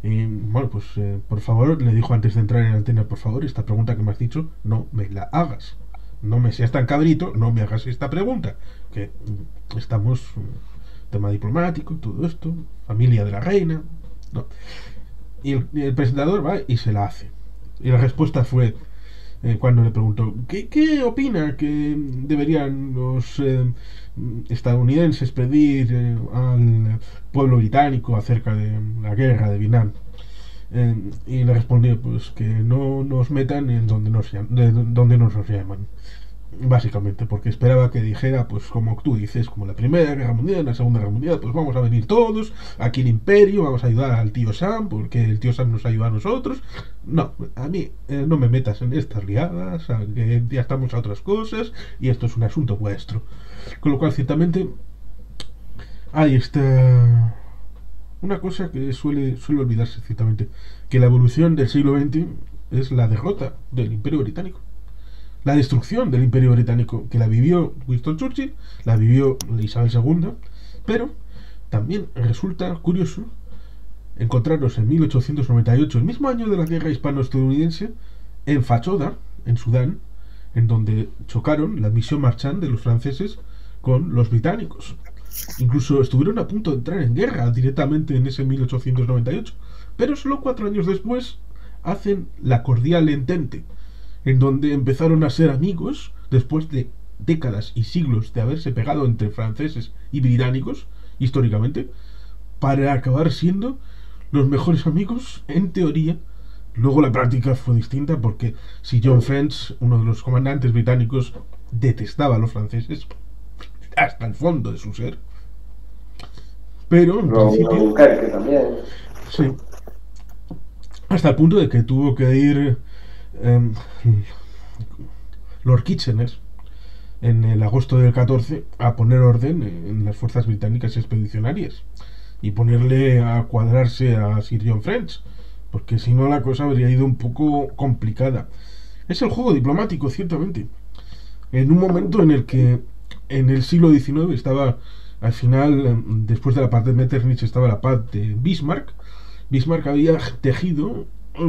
Y bueno, pues por favor, le dijo antes de entrar en la antena, por favor, esta pregunta que me has dicho, no me la hagas. No me seas tan cabrito, no me hagas esta pregunta. Que estamos, tema diplomático, todo esto, familia de la reina, ¿no? Y el presentador va y se la hace. Y la respuesta fue, cuando le preguntó, ¿qué opina que deberían los estadounidenses pedir al pueblo británico acerca de la guerra de Vietnam? Y le respondió pues que no nos metan en donde nos llaman. Básicamente, porque esperaba que dijera, pues como tú dices, como la Primera Guerra Mundial, la Segunda Guerra Mundial, pues vamos a venir todos, aquí el Imperio, vamos a ayudar al tío Sam, porque el tío Sam nos ayuda a nosotros. No, a mí no me metas en estas liadas, que ya estamos a otras cosas, y esto es un asunto vuestro. Con lo cual, ciertamente, hay una cosa que suele olvidarse ciertamente, que la evolución del siglo XX es la derrota del Imperio Británico, la destrucción del Imperio Británico, que la vivió Winston Churchill, la vivió Isabel II, pero también resulta curioso encontrarnos en 1898, el mismo año de la guerra hispano-estadounidense, en Fachoda, en Sudán, en donde chocaron la misión Marchand de los franceses con los británicos. Incluso estuvieron a punto de entrar en guerra directamente en ese 1898, pero solo 4 años después hacen la cordial entente, en donde empezaron a ser amigos después de décadas y siglos de haberse pegado entre franceses y británicos, históricamente, para acabar siendo los mejores amigos en teoría. Luego la práctica fue distinta porque si John French, uno de los comandantes británicos, detestaba a los franceses hasta el fondo de su ser, pero en principio también. sí, hasta el punto de que tuvo que ir eh, Lord Kitchener en el agosto del 14 a poner orden en las fuerzas británicas expedicionarias y ponerle a cuadrarse a Sir John French, porque si no la cosa habría ido un poco complicada. Es el juego diplomático, ciertamente, en un momento en el que en el siglo XIX estaba al final, después de la paz de Metternich, estaba la paz de Bismarck. Bismarck había tejido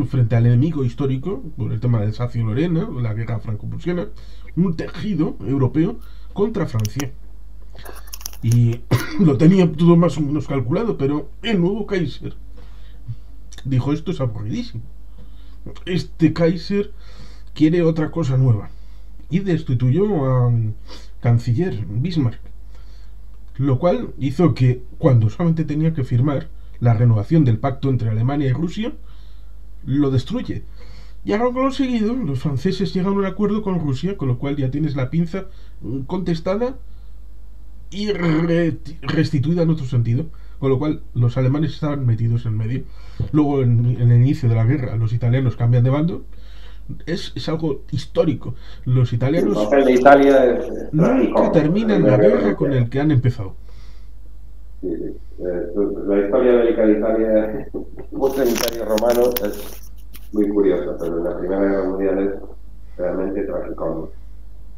frente al enemigo histórico por el tema de Alsacia-Lorena, la guerra franco-prusiana, un tejido europeo contra Francia, y lo tenía todo más o menos calculado, pero el nuevo Kaiser dijo: esto es aburridísimo, este Kaiser quiere otra cosa nueva, y destituyó a canciller Bismarck, lo cual hizo que, cuando solamente tenía que firmar la renovación del pacto entre Alemania y Rusia, lo destruye. Y a lo conseguido, los franceses llegan a un acuerdo con Rusia, con lo cual ya tienes la pinza contestada y restituida en otro sentido, con lo cual los alemanes estaban metidos en medio. Luego, en el inicio de la guerra, los italianos cambian de bando. Es algo histórico. Los italianos el papel de Italia nunca terminan la guerra con el que han empezado. Sí, sí. La historia bélica de Italia, mucho el Imperio Romano, es muy curiosa, pero en la Primera Guerra Mundial es realmente tragicómica.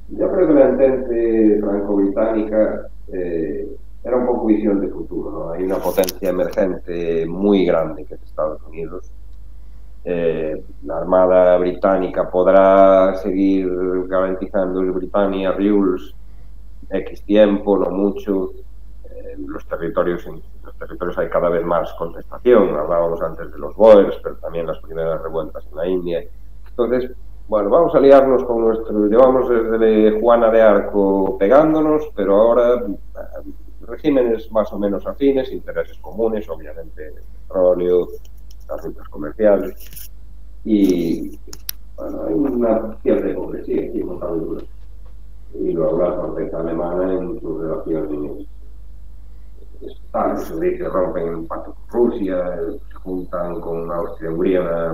Yo creo que la entente franco-británica era un poco visión de futuro, ¿no? Hay una potencia emergente muy grande que es Estados Unidos. La Armada Británica podrá seguir garantizando el Britannia Rules X tiempo, no mucho. Los territorios hay cada vez más contestación. Hablábamos antes de los Boers, pero también las primeras revueltas en la India. Entonces, bueno, vamos a liarnos con llevamos desde Juana de Arco pegándonos, pero ahora regímenes más o menos afines, intereses comunes, obviamente el petróleo, las rutas comerciales, y bueno, hay una cierta hipocresía aquí, no cabe duda. Y luego la corteza alemana en sus relaciones estatales, se dice que rompen el pacto con Rusia, se juntan con Austria-Hungría,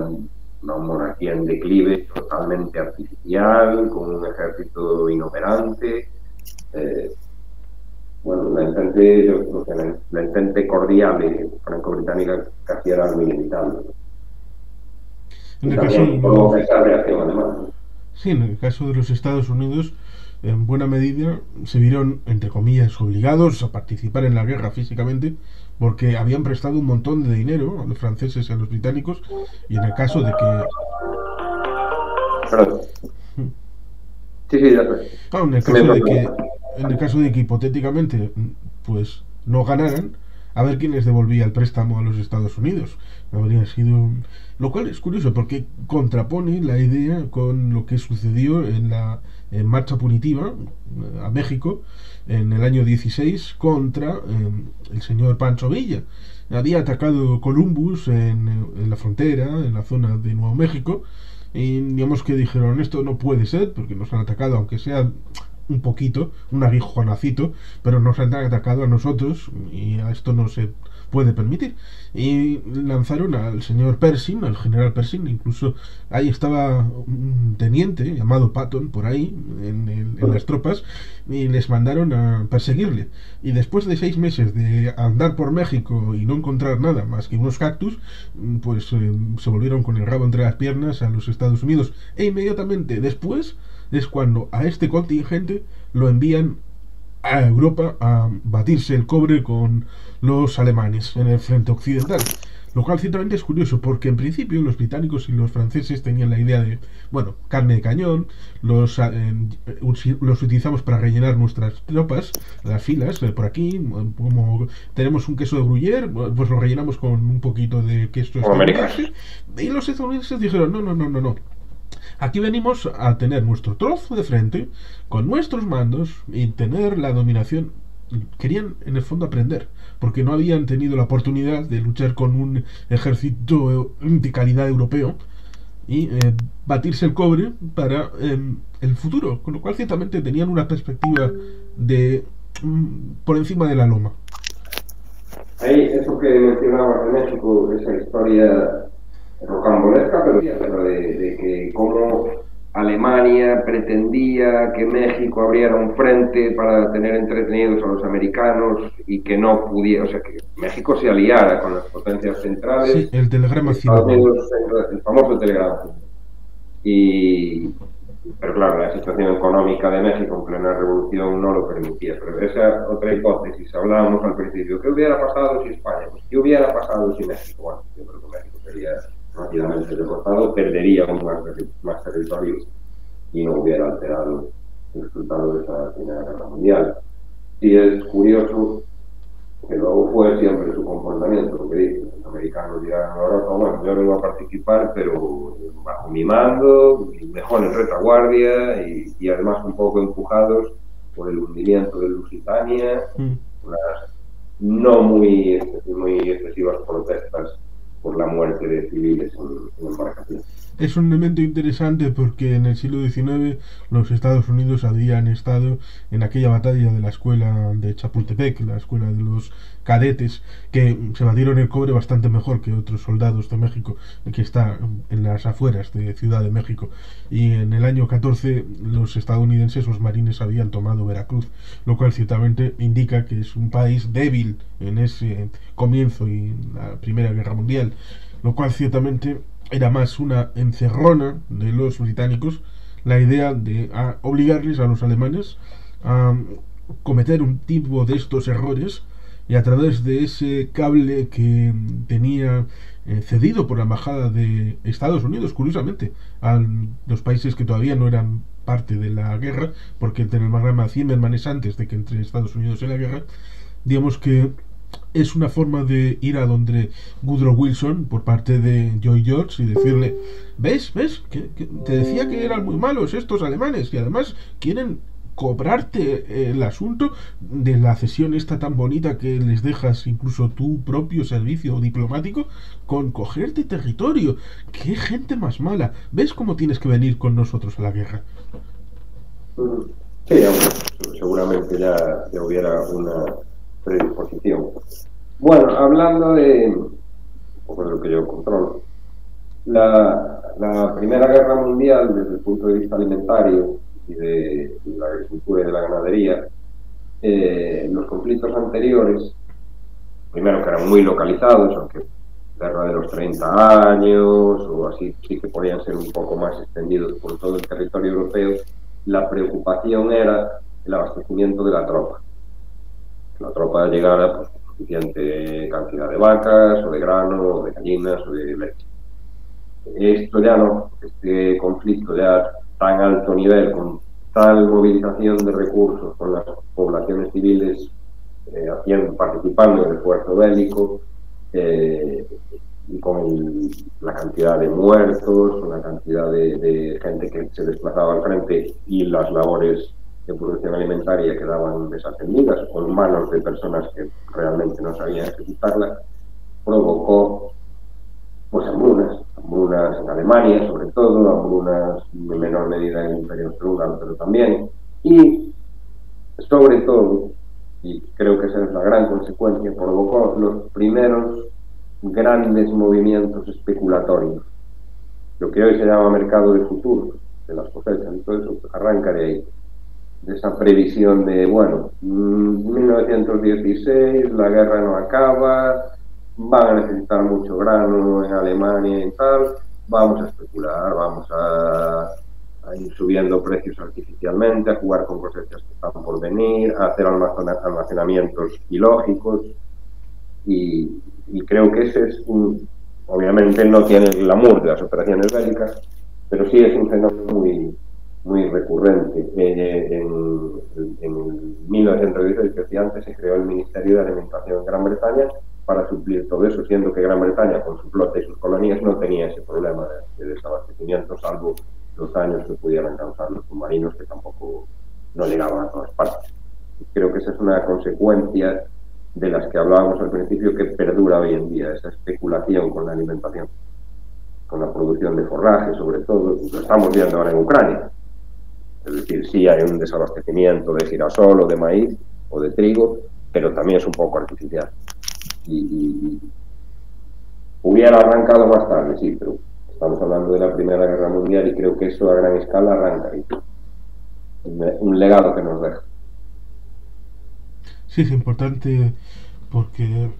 una monarquía en declive totalmente artificial, con un ejército inoperante. Bueno, la entente cordial franco-británica casi era algo inevitable. En el caso, esa reacción alemana. Sí, en el caso de los Estados Unidos, en buena medida se vieron, entre comillas, obligados a participar en la guerra físicamente, porque habían prestado un montón de dinero a los franceses y a los británicos, y en el caso de que... Perdón. Sí, ya sé. Claro, en el caso de que hipotéticamente pues no ganaran, a ver quién les devolvía el préstamo a los Estados Unidos. Habría sido... Lo cual es curioso porque contrapone la idea con lo que sucedió en la marcha punitiva a México en el año 16 contra el señor Pancho Villa. Había atacado Columbus en la frontera, en la zona de Nuevo México, y digamos que dijeron, esto no puede ser, porque nos han atacado, aunque sea un poquito, un aguijonacito, pero nos han atacado a nosotros y a esto no se puede permitir. Y lanzaron al señor Pershing, al general Pershing, incluso ahí estaba un teniente llamado Patton por ahí en las tropas, y les mandaron a perseguirle. Y después de 6 meses de andar por México y no encontrar nada más que unos cactus, pues se volvieron con el rabo entre las piernas a los Estados Unidos. E inmediatamente después es cuando a este contingente lo envían a Europa a batirse el cobre con los alemanes en el frente occidental. Lo cual ciertamente es curioso, porque en principio los británicos y los franceses tenían la idea de, bueno, carne de cañón, los utilizamos para rellenar nuestras tropas, las filas, por aquí, como tenemos un queso de gruyère, pues lo rellenamos con un poquito de queso estadounidense. Y los estadounidenses dijeron, no, no, no, no, no. Aquí venimos a tener nuestro trozo de frente, con nuestros mandos, y tener la dominación. Querían, en el fondo, aprender, porque no habían tenido la oportunidad de luchar con un ejército de calidad europeo y batirse el cobre para el futuro, con lo cual ciertamente tenían una perspectiva de por encima de la loma. Ahí, eso que mencionabas de México, esa historia rocambolesca, pero de que cómo Alemania pretendía que México abriera un frente para tener entretenidos a los americanos y que no pudiera, o sea, que México se aliara con las potencias centrales. Sí, el telegrama Estados Unidos, el famoso telegrama. Pero claro, la situación económica de México en plena revolución no lo permitía. Pero esa otra hipótesis, hablábamos al principio, ¿qué hubiera pasado si España? Pues, ¿qué hubiera pasado si México? Bueno, yo creo que México sería rápidamente derrotado, perdería aún más territorios y no hubiera alterado el resultado de esa Primera Guerra Mundial. Y es curioso que luego fue siempre su comportamiento, lo que dicen los americanos llegaron a Europa, bueno, yo vengo a participar, pero bajo mi mando, mejor en retaguardia y además un poco empujados por el hundimiento de Lusitania, unas no muy excesivas protestas por la muerte de civiles en embarcaciones. Es un elemento interesante porque en el siglo XIX los Estados Unidos habían estado en aquella batalla de la escuela de Chapultepec, la escuela de los cadetes, que se batieron el cobre bastante mejor que otros soldados de México, que está en las afueras de Ciudad de México. Y en el año 14 los estadounidenses, los marines, habían tomado Veracruz, lo cual ciertamente indica que es un país débil en ese comienzo y la Primera Guerra Mundial, lo cual ciertamente era más una encerrona de los británicos, la idea de obligarles a los alemanes a cometer un tipo de estos errores, y a través de ese cable que tenía cedido por la embajada de Estados Unidos, curiosamente, a los países que todavía no eran parte de la guerra, porque el telegrama Zimmerman es antes de que entre Estados Unidos en la guerra, digamos que es una forma de ir a donde Woodrow Wilson por parte de Lloyd George y decirle, ¿ves? Que te decía que eran muy malos estos alemanes y además quieren cobrarte el asunto de la cesión esta tan bonita que les dejas incluso tu propio servicio diplomático con cogerte territorio. ¡Qué gente más mala! ¿Ves cómo tienes que venir con nosotros a la guerra? Sí, seguramente ya hubiera una predisposición. Bueno, hablando de un poco de lo que yo controlo, la Primera Guerra Mundial, desde el punto de vista alimentario y de la agricultura y de la ganadería, los conflictos anteriores, primero que eran muy localizados, aunque guerra de los 30 años o así, sí que podían ser un poco más extendidos por todo el territorio europeo, la preocupación era el abastecimiento de la tropa. La tropa llegara pues, con suficiente cantidad de vacas, o de grano, o de gallinas, o de leche. Esto ya no, este conflicto ya tan alto nivel, con tal movilización de recursos, con las poblaciones civiles participando en el esfuerzo bélico, y con la cantidad de muertos, con la cantidad de gente que se desplazaba al frente y las labores de producción alimentaria quedaban desatendidas o en manos de personas que realmente no sabían ejecutarla, provocó pues hambrunas hambrunas en Alemania, sobre todo, hambrunas en menor medida en el Imperio Austrohúngaro, pero también. Y, sobre todo, y creo que esa es la gran consecuencia, provocó los primeros grandes movimientos especulatorios. Lo que hoy se llama mercado de futuros, de las cosechas, y todo eso arranca de ahí. De esa previsión de, bueno, 1916, la guerra no acaba, van a necesitar mucho grano en Alemania y tal, vamos a especular, vamos a ir subiendo precios artificialmente, a jugar con cosechas que están por venir, a hacer almacenamientos ilógicos, y creo que ese es obviamente no tiene el glamour de las operaciones bélicas, pero sí es un fenómeno muy recurrente. En 1916, que decía antes, se creó el Ministerio de Alimentación en Gran Bretaña para suplir todo eso, siendo que Gran Bretaña, con su flota y sus colonias, no tenía ese problema de desabastecimiento, salvo los daños que pudieran causar los submarinos, que tampoco no llegaban a todas partes. Creo que esa es una consecuencia de las que hablábamos al principio, que perdura hoy en día, esa especulación con la alimentación, con la producción de forraje, sobre todo. Lo estamos viendo ahora en Ucrania. Es decir, sí hay un desabastecimiento de girasol o de maíz o de trigo, pero también es un poco artificial. Y hubiera arrancado más tarde, sí, pero estamos hablando de la Primera Guerra Mundial y creo que eso a gran escala arranca ahí. Un legado que nos deja. Sí, es importante porque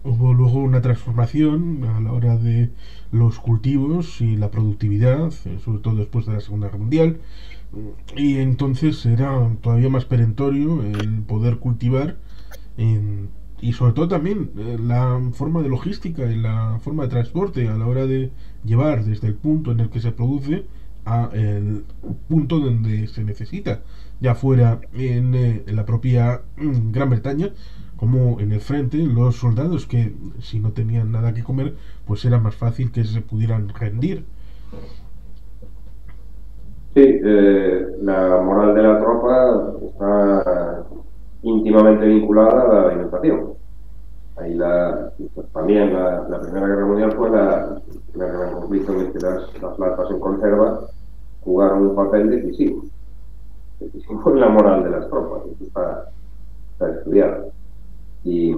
hubo luego una transformación a la hora de los cultivos y la productividad, sobre todo después de la Segunda Guerra Mundial, y entonces era todavía más perentorio el poder cultivar y sobre todo también la forma de logística y la forma de transporte a la hora de llevar desde el punto en el que se produce a el punto donde se necesita, ya fuera en la propia Gran Bretaña como en el frente, los soldados que si no tenían nada que comer, pues era más fácil que se pudieran rendir. Sí, la moral de la tropa está íntimamente vinculada a la alimentación. Ahí pues también la Primera Guerra Mundial fue el primer gran conflicto en el que las latas en conserva jugaron un papel decisivo en la moral de las tropas. Eso está estudiado. Y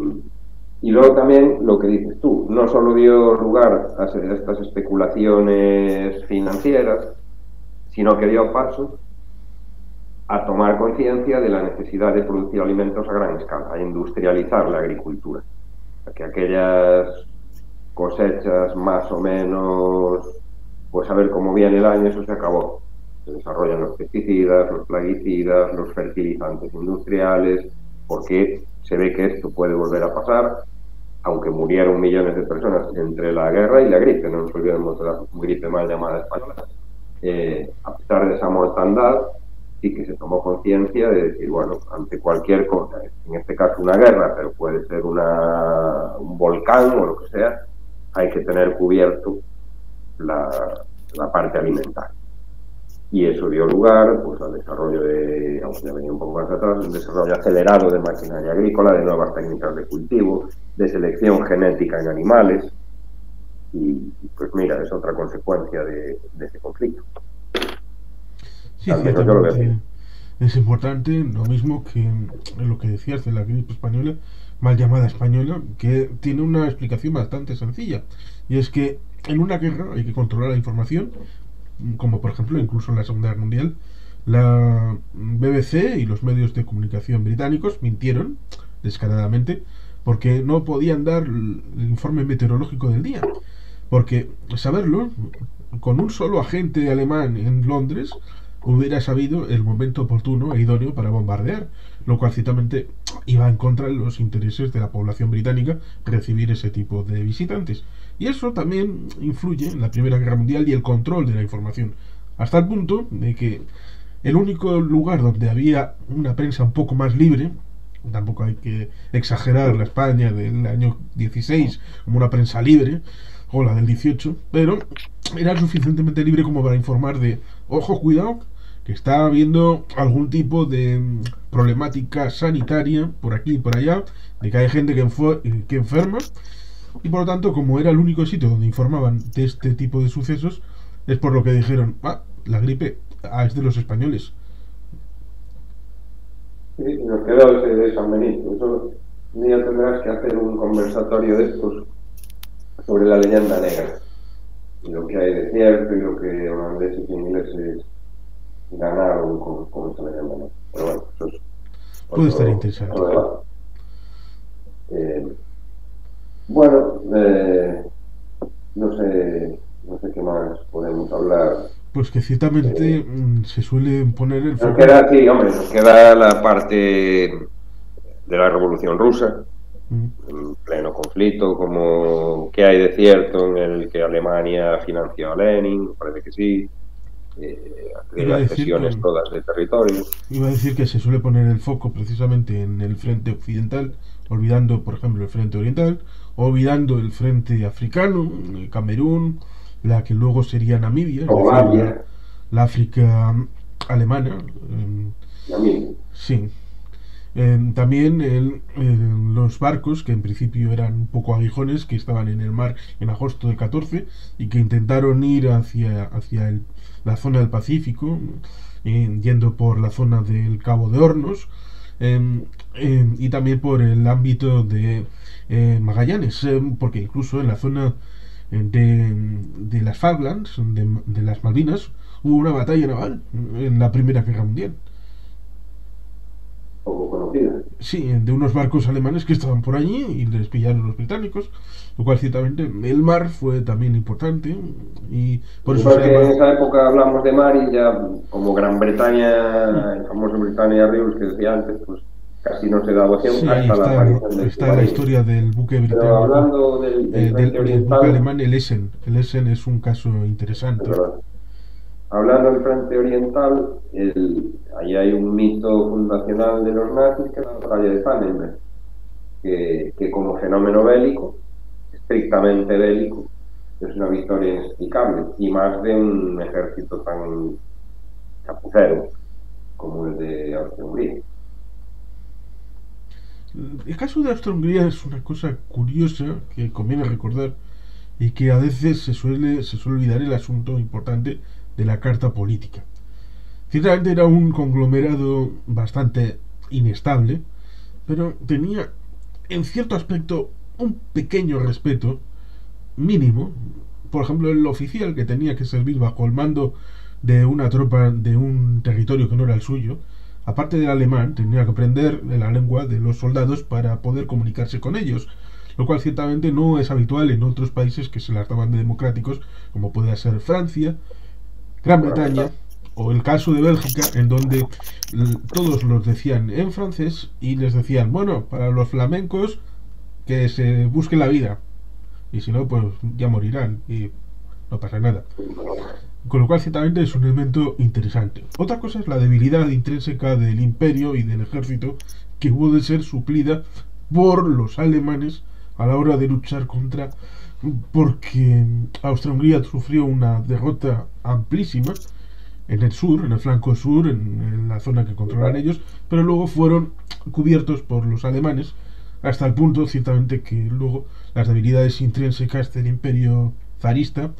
luego también lo que dices tú, no solo dio lugar a estas especulaciones financieras, sino que dio paso a tomar conciencia de la necesidad de producir alimentos a gran escala, a industrializar la agricultura, a que aquellas cosechas más o menos, pues a ver cómo viene el año, eso se acabó. Se desarrollan los pesticidas, los plaguicidas, los fertilizantes industriales, porque se ve que esto puede volver a pasar, aunque murieron millones de personas entre la guerra y la gripe, no nos olvidemos de la gripe mal llamada española. A pesar de esa mortandad, sí que se tomó conciencia de decir, bueno, ante cualquier cosa, en este caso una guerra, pero puede ser un volcán o lo que sea, hay que tener cubierto la parte alimentaria. Y eso dio lugar pues al desarrollo aunque ya venía un poco más atrás, un desarrollo acelerado de maquinaria agrícola, de nuevas técnicas de cultivo, de selección genética en animales. Y pues mira, es otra consecuencia de ese conflicto. Sí, ciertamente es importante, lo mismo que lo que decías de la gripe española, mal llamada española, que tiene una explicación bastante sencilla, y es que en una guerra hay que controlar la información, como por ejemplo incluso en la Segunda Guerra Mundial la BBC y los medios de comunicación británicos mintieron descaradamente porque no podían dar el informe meteorológico del día, porque saberlo, con un solo agente alemán en Londres hubiera sabido el momento oportuno e idóneo para bombardear, lo cual ciertamente iba en contra de los intereses de la población británica recibir ese tipo de visitantes. Y eso también influye en la Primera Guerra Mundial y el control de la información, hasta el punto de que el único lugar donde había una prensa un poco más libre, tampoco hay que exagerar la España del año 16 como una prensa libre, o la del 18, pero era suficientemente libre como para informar de, ojo, cuidado, que está habiendo algún tipo de problemática sanitaria por aquí y por allá, de que hay gente que enferma, Y por lo tanto, como era el único sitio donde informaban de este tipo de sucesos, es por lo que dijeron, la gripe es de los españoles. Sí, nos quedó ese de San Benito. Eso, un día tendrás que hacer un conversatorio de estos sobre la leyenda negra y lo que hay de cierto y lo que holandeses y ingleses ganaron con esa leyenda negra. Pero bueno, eso es Puede estar otro interesante. debate. Bueno, no sé qué más podemos hablar. Pues que ciertamente se suele poner el Nos foco. queda, sí, hombre, nos queda la parte de la Revolución Rusa, en pleno conflicto, como qué hay de cierto en el que Alemania financió a Lenin, parece que sí, de Iba a las decir que cesiones todas de territorio. Iba a decir que se suele poner el foco precisamente en el frente occidental, olvidando, por ejemplo, el frente oriental, olvidando el frente africano, Camerún, la que luego sería Namibia, es decir, Somalia, la África alemana. Namibia. Sí. También los barcos, que en principio eran un poco aguijones, que estaban en el mar en agosto del 14 y que intentaron ir hacia la zona del Pacífico, yendo por la zona del Cabo de Hornos, y también por el ámbito de Magallanes, porque incluso en la zona de las Falklands, de las Malvinas, hubo una batalla naval en la Primera Guerra Mundial. Poco conocida. Sí, de unos barcos alemanes que estaban por allí y les pillaron los británicos, lo cual ciertamente el mar fue también importante y por eso se Porque en llama... esa época hablamos de mar y ya como Gran Bretaña, el famoso Britannia Rules que decía antes, pues casi no se da vocación Sí, hasta la aparición del está la submarino. historia del buque Pero británico, hablando del frente del buque oriental, alemán, el Essen. El Essen es un caso es interesante. verdad. Hablando del frente oriental, ahí hay un mito fundacional de los nazis, que es la batalla de Tannenberg, que como fenómeno bélico, estrictamente bélico, es una victoria inexplicable, y más de un ejército tan chapucero como el de Austria-Hungría. El caso de Austria-Hungría es una cosa curiosa que conviene recordar y que a veces se suele olvidar el asunto importante de la carta política. Ciertamente era un conglomerado bastante inestable, pero tenía en cierto aspecto un pequeño respeto mínimo. Por ejemplo, el oficial que tenía que servir bajo el mando de una tropa de un territorio que no era el suyo, aparte del alemán, tenía que aprender la lengua de los soldados para poder comunicarse con ellos, lo cual ciertamente no es habitual en otros países que se las daban de democráticos, como puede ser Francia, Gran Bretaña o el caso de Bélgica, en donde todos los decían en francés y les decían, bueno, para los flamencos que se busquen la vida y si no, pues ya morirán y no pasa nada. Con lo cual, ciertamente es un elemento interesante. Otra cosa es la debilidad intrínseca del imperio y del ejército que hubo de ser suplida por los alemanes a la hora de luchar contra, porque Austria-Hungría sufrió una derrota amplísima en el sur, en el flanco sur, en la zona que controlan ellos, pero luego fueron cubiertos por los alemanes hasta el punto, ciertamente, que luego las debilidades intrínsecas del imperio zarista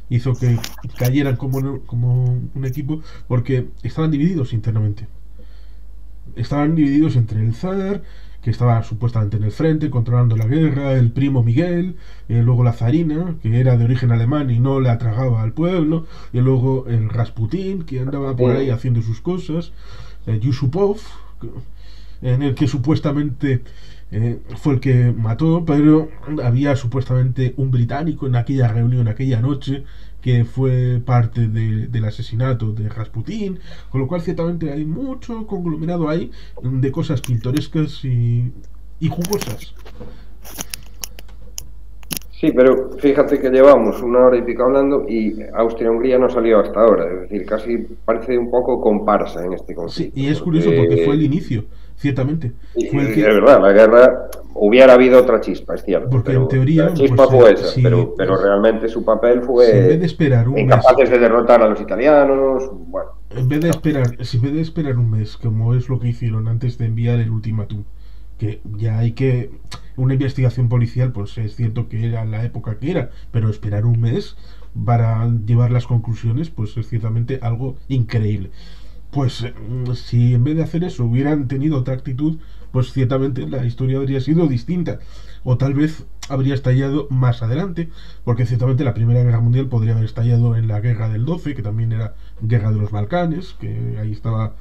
hizo que cayeran como un equipo porque estaban divididos internamente. Estaban divididos entre el zar, que estaba supuestamente en el frente, controlando la guerra, el primo Miguel, luego la zarina, que era de origen alemán y no le atragaba al pueblo, y luego el Rasputín, que andaba por ahí haciendo sus cosas, Yusupov, en el que supuestamente fue el que mató, pero había supuestamente un británico en aquella reunión, aquella noche, que fue parte del asesinato de Rasputín, con lo cual ciertamente hay mucho conglomerado ahí de cosas pintorescas y jugosas. Sí, pero fíjate que llevamos una hora y pico hablando y Austria-Hungría no salió hasta ahora, es decir, casi parece un poco comparsa en este conflicto. Sí, y es curioso porque fue el inicio, ciertamente. Fue el que... Es verdad, la guerra hubiera habido otra chispa, es cierto. Porque pero en teoría... la chispa pues, fue esa, sí, pero realmente su papel fue si en vez de esperar un incapaces mes, de derrotar a los italianos, bueno. en vez de esperar un mes, como es lo que hicieron antes de enviar el ultimátum, que ya hay que una investigación policial, pues es cierto que era la época que era, pero esperar un mes para llevar las conclusiones, pues es ciertamente algo increíble. Pues si en vez de hacer eso hubieran tenido otra actitud, pues ciertamente la historia habría sido distinta. O tal vez habría estallado más adelante, porque ciertamente la Primera Guerra Mundial podría haber estallado en la Guerra del 12, que también era Guerra de los Balcanes, que ahí estaba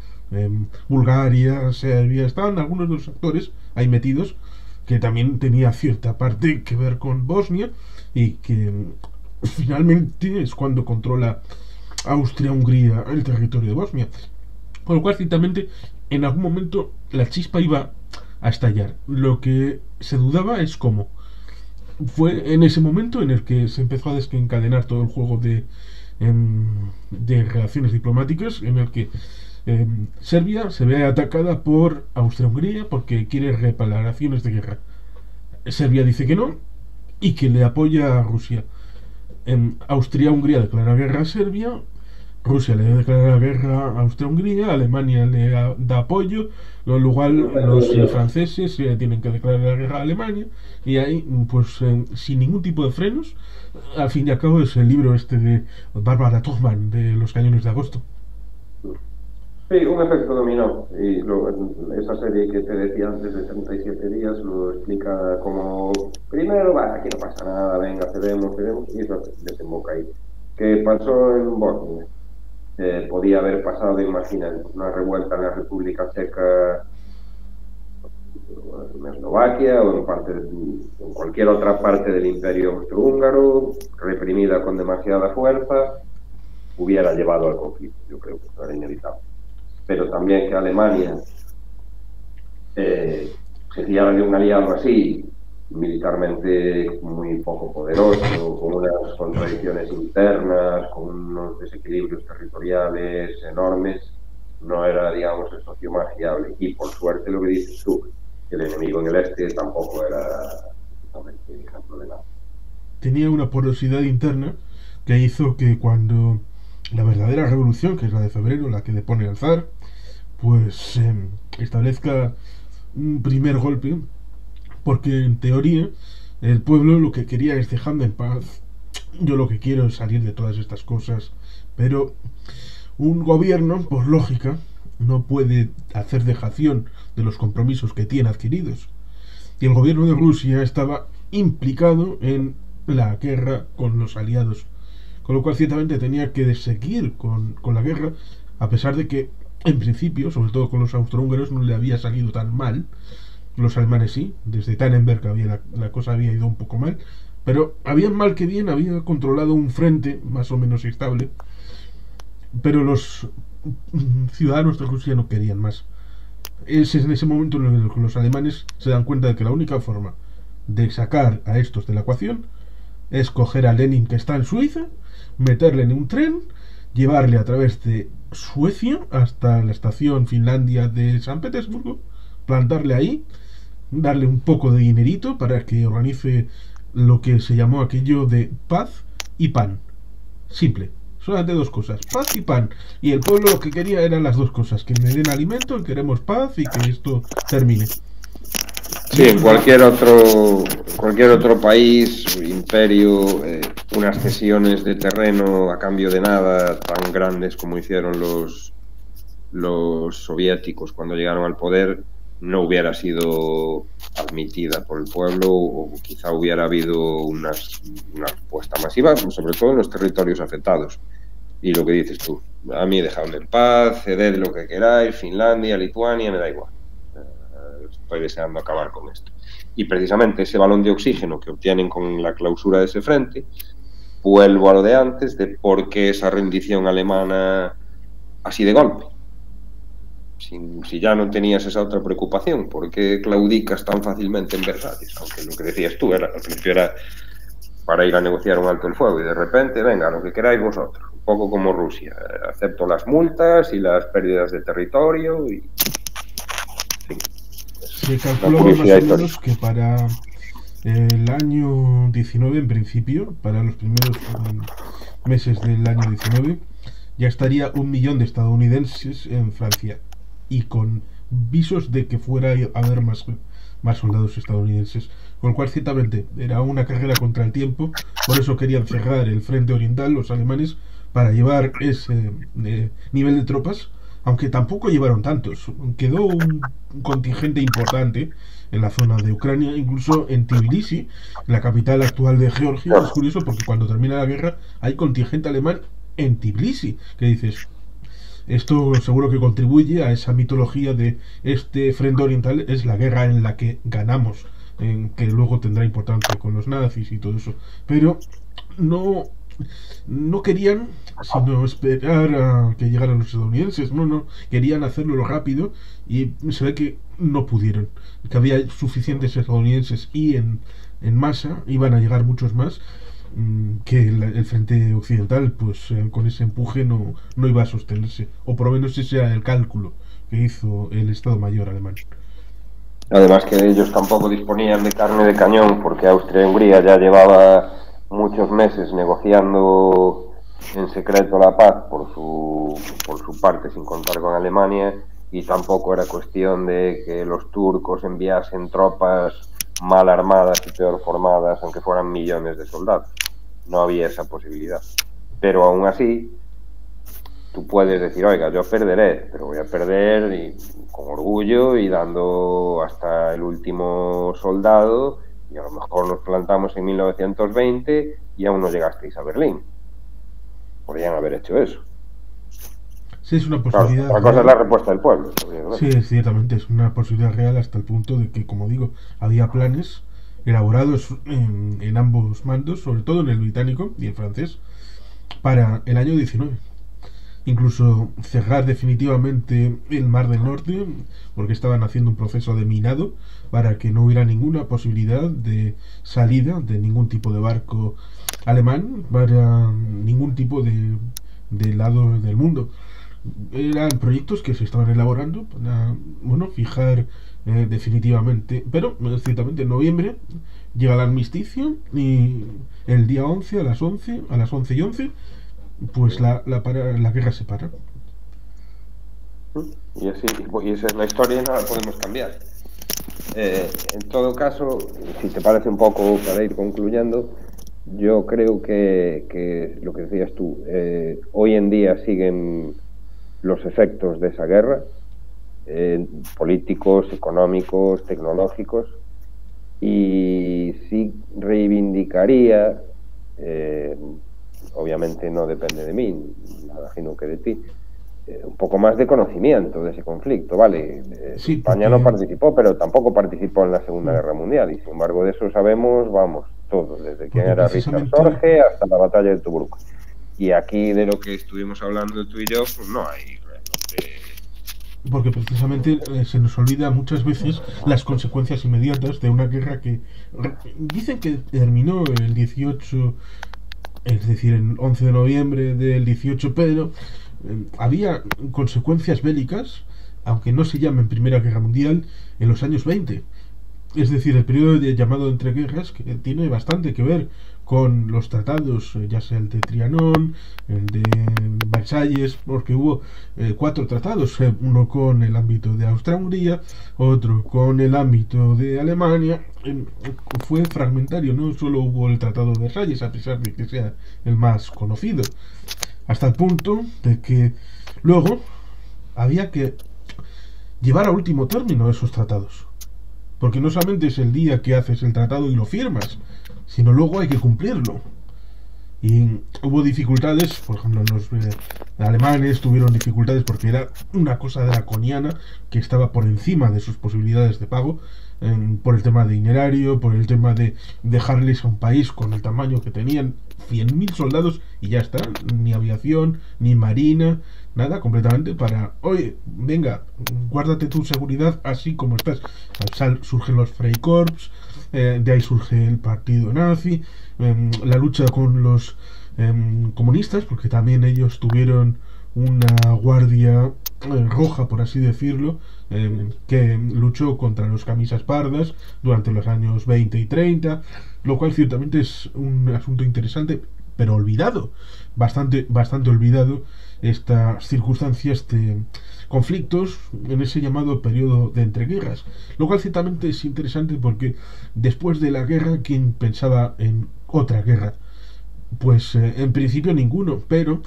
Bulgaria, Serbia, estaban algunos de los actores ahí metidos, que también tenía cierta parte que ver con Bosnia, y que finalmente es cuando controla Austria-Hungría el territorio de Bosnia. Con lo cual, ciertamente, en algún momento la chispa iba a estallar. Lo que se dudaba es cómo. Fue en ese momento en el que se empezó a desencadenar todo el juego de relaciones diplomáticas, en el que Serbia se ve atacada por Austria-Hungría porque quiere reparaciones de guerra. Serbia dice que no y que le apoya a Rusia. Austria-Hungría declara guerra a Serbia, Rusia le declara guerra a Austria-Hungría, Alemania le da apoyo, lo cual los franceses tienen que declarar la guerra a Alemania, y ahí, pues sin ningún tipo de frenos, al fin y al cabo es el libro este de Bárbara Tuchman, de Los cañones de agosto. Sí, un efecto dominó. Y esa serie que te decía antes de 37 días lo explica como, primero, va, aquí no pasa nada, venga, cedemos, y eso desemboca ahí. ¿Qué pasó en Bosnia? Podía haber pasado, imagínate, una revuelta en la República Checa, en Eslovaquia o en cualquier otra parte del Imperio Austrohúngaro, reprimida con demasiada fuerza, hubiera llevado al conflicto. Yo creo que eso era inevitable. Pero también que Alemania se fiara de un aliado así, militarmente muy poco poderoso, con unas contradicciones internas, con unos desequilibrios territoriales enormes, no era, digamos, el socio más fiable. Y por suerte, lo que dices tú, el enemigo en el este tampoco era exactamente ejemplo de nada. Tenía una porosidad interna que hizo que cuando la verdadera revolución, que es la de febrero, la que depone al zar, pues establezca un primer golpe, porque en teoría el pueblo lo que quería es dejadme en paz, yo lo que quiero es salir de todas estas cosas, pero un gobierno, por lógica, no puede hacer dejación de los compromisos que tiene adquiridos, y el gobierno de Rusia estaba implicado en la guerra con los aliados, con lo cual ciertamente tenía que seguir con la guerra, a pesar de que en principio, sobre todo con los austrohúngaros, no le había salido tan mal. Los alemanes sí, desde Tannenberg la cosa había ido un poco mal, pero habían mal que bien, había controlado un frente más o menos estable, pero los ciudadanos de Rusia no querían más. Es en ese momento en el que los alemanes se dan cuenta de que la única forma de sacar a estos de la ecuación es coger a Lenin, que está en Suiza, meterle en un tren, llevarle a través de Suecia hasta la estación Finlandia de San Petersburgo, plantarle ahí, darle un poco de dinerito para que organice lo que se llamó aquello de paz y pan. Simple, solamente dos cosas, paz y pan. Y el pueblo lo que quería eran las dos cosas, que me den alimento, queremos paz y que esto termine. Sí, en cualquier otro país, imperio, unas cesiones de terreno a cambio de nada tan grandes como hicieron los soviéticos cuando llegaron al poder, no hubiera sido admitida por el pueblo, o quizá hubiera habido una respuesta masiva, sobre todo en los territorios afectados. Y lo que dices tú, a mí dejadme en paz, ceded lo que queráis, Finlandia, Lituania, me da igual. Estoy deseando acabar con esto. Y precisamente ese balón de oxígeno que obtienen con la clausura de ese frente, vuelvo a lo de antes, de por qué esa rendición alemana así de golpe. Si ya no tenías esa otra preocupación, ¿por qué claudicas tan fácilmente en Versalles? Aunque lo que decías tú al principio era para ir a negociar un alto el fuego, y de repente, venga, lo que queráis vosotros, un poco como Rusia, acepto las multas y las pérdidas de territorio y... Se calculaba más o menos que para el año 19, en principio, para los primeros meses del año 19, ya estaría 1 millón de estadounidenses en Francia, y con visos de que fuera a haber más más soldados estadounidenses. Con lo cual, ciertamente, era una carrera contra el tiempo. Por eso querían cerrar el frente oriental, los alemanes, para llevar ese nivel de tropas, aunque tampoco llevaron tantos. Quedó un contingente importante en la zona de Ucrania, incluso en Tbilisi, la capital actual de Georgia. Es curioso porque cuando termina la guerra hay contingente alemán en Tbilisi, que dices, esto seguro que contribuye a esa mitología de este frente oriental es la guerra en la que ganamos, en que luego tendrá importancia con los nazis y todo eso. Pero no, no querían sino esperar a que llegaran los estadounidenses. No, querían hacerlo rápido y se ve que no pudieron. Que había suficientes estadounidenses y en masa iban a llegar muchos más, que el frente occidental pues con ese empuje no iba a sostenerse, o por lo menos ese era el cálculo que hizo el Estado Mayor alemán. Además que ellos tampoco disponían de carne de cañón, porque Austria y Hungría ya llevaba muchos meses negociando en secreto la paz por su parte, sin contar con Alemania, y tampoco era cuestión de que los turcos enviasen tropas mal armadas y peor formadas, aunque fueran millones de soldados. No había esa posibilidad. Pero aún así, tú puedes decir, oiga, yo perderé, pero voy a perder y con orgullo y dando hasta el último soldado, y a lo mejor nos plantamos en 1920 y aún no llegasteis a Berlín. Podrían haber hecho eso. Sí, es una posibilidad. Claro, otra cosa es la respuesta del pueblo. Sí, ciertamente es una posibilidad real, hasta el punto de que, como digo, había planes elaborados en ambos mandos, sobre todo en el británico y el francés, para el año 19. Incluso cerrar definitivamente el Mar del Norte, porque estaban haciendo un proceso de minado para que no hubiera ninguna posibilidad de salida de ningún tipo de barco alemán para ningún tipo de lado del mundo. Eran proyectos que se estaban elaborando para, bueno, fijar definitivamente, pero ciertamente en noviembre llega el armisticio y el día 11 a las 11 y 11 pues la guerra se para. Y esa es la historia y no la podemos cambiar. En todo caso, si te parece un poco para ir concluyendo, yo creo que lo que decías tú, hoy en día siguen los efectos de esa guerra, políticos, económicos, tecnológicos, y sí reivindicaría, obviamente no depende de mí, nada sino que de ti, un poco más de conocimiento de ese conflicto, ¿vale? Sí, España no participó, pero tampoco participó en la Segunda Guerra Mundial, y sin embargo de eso sabemos, vamos, todo, desde quién era Richard Sorge hasta la batalla de Tobruk. Y aquí de lo que estuvimos hablando tú y yo, pues no hay realmente... Porque precisamente se nos olvida muchas veces las consecuencias inmediatas de una guerra que dicen que terminó el 18, es decir, el 11 de noviembre del 18, pero había consecuencias bélicas, aunque no se llamen Primera Guerra Mundial, en los años 20. Es decir, el periodo llamado entreguerras, que tiene bastante que ver con los tratados, ya sea el de Trianón, el de Versalles, porque hubo 4 tratados, uno con el ámbito de Austria-Hungría, otro con el ámbito de Alemania. Fue fragmentario, no solo hubo el tratado de Versalles, a pesar de que sea el más conocido, hasta el punto de que luego había que llevar a último término esos tratados. Porque no solamente es el día que haces el tratado y lo firmas, sino luego hay que cumplirlo. Y hubo dificultades, por ejemplo, los alemanes tuvieron dificultades porque era una cosa draconiana que estaba por encima de sus posibilidades de pago, por el tema de dinerario, por el tema de dejarles a un país con el tamaño que tenían, 100.000 soldados y ya está, ni aviación, ni marina, nada, completamente para, oye, venga, guárdate tu seguridad así como estás. Surgen los Freikorps, de ahí surge el partido nazi, la lucha con los comunistas, porque también ellos tuvieron una guardia roja, por así decirlo, que luchó contra los camisas pardas durante los años 20 y 30, lo cual ciertamente es un asunto interesante, pero olvidado, bastante olvidado, estas circunstancias conflictos en ese llamado periodo de entreguerras, lo cual ciertamente es interesante porque después de la guerra, ¿quién pensaba en otra guerra? Pues en principio ninguno, pero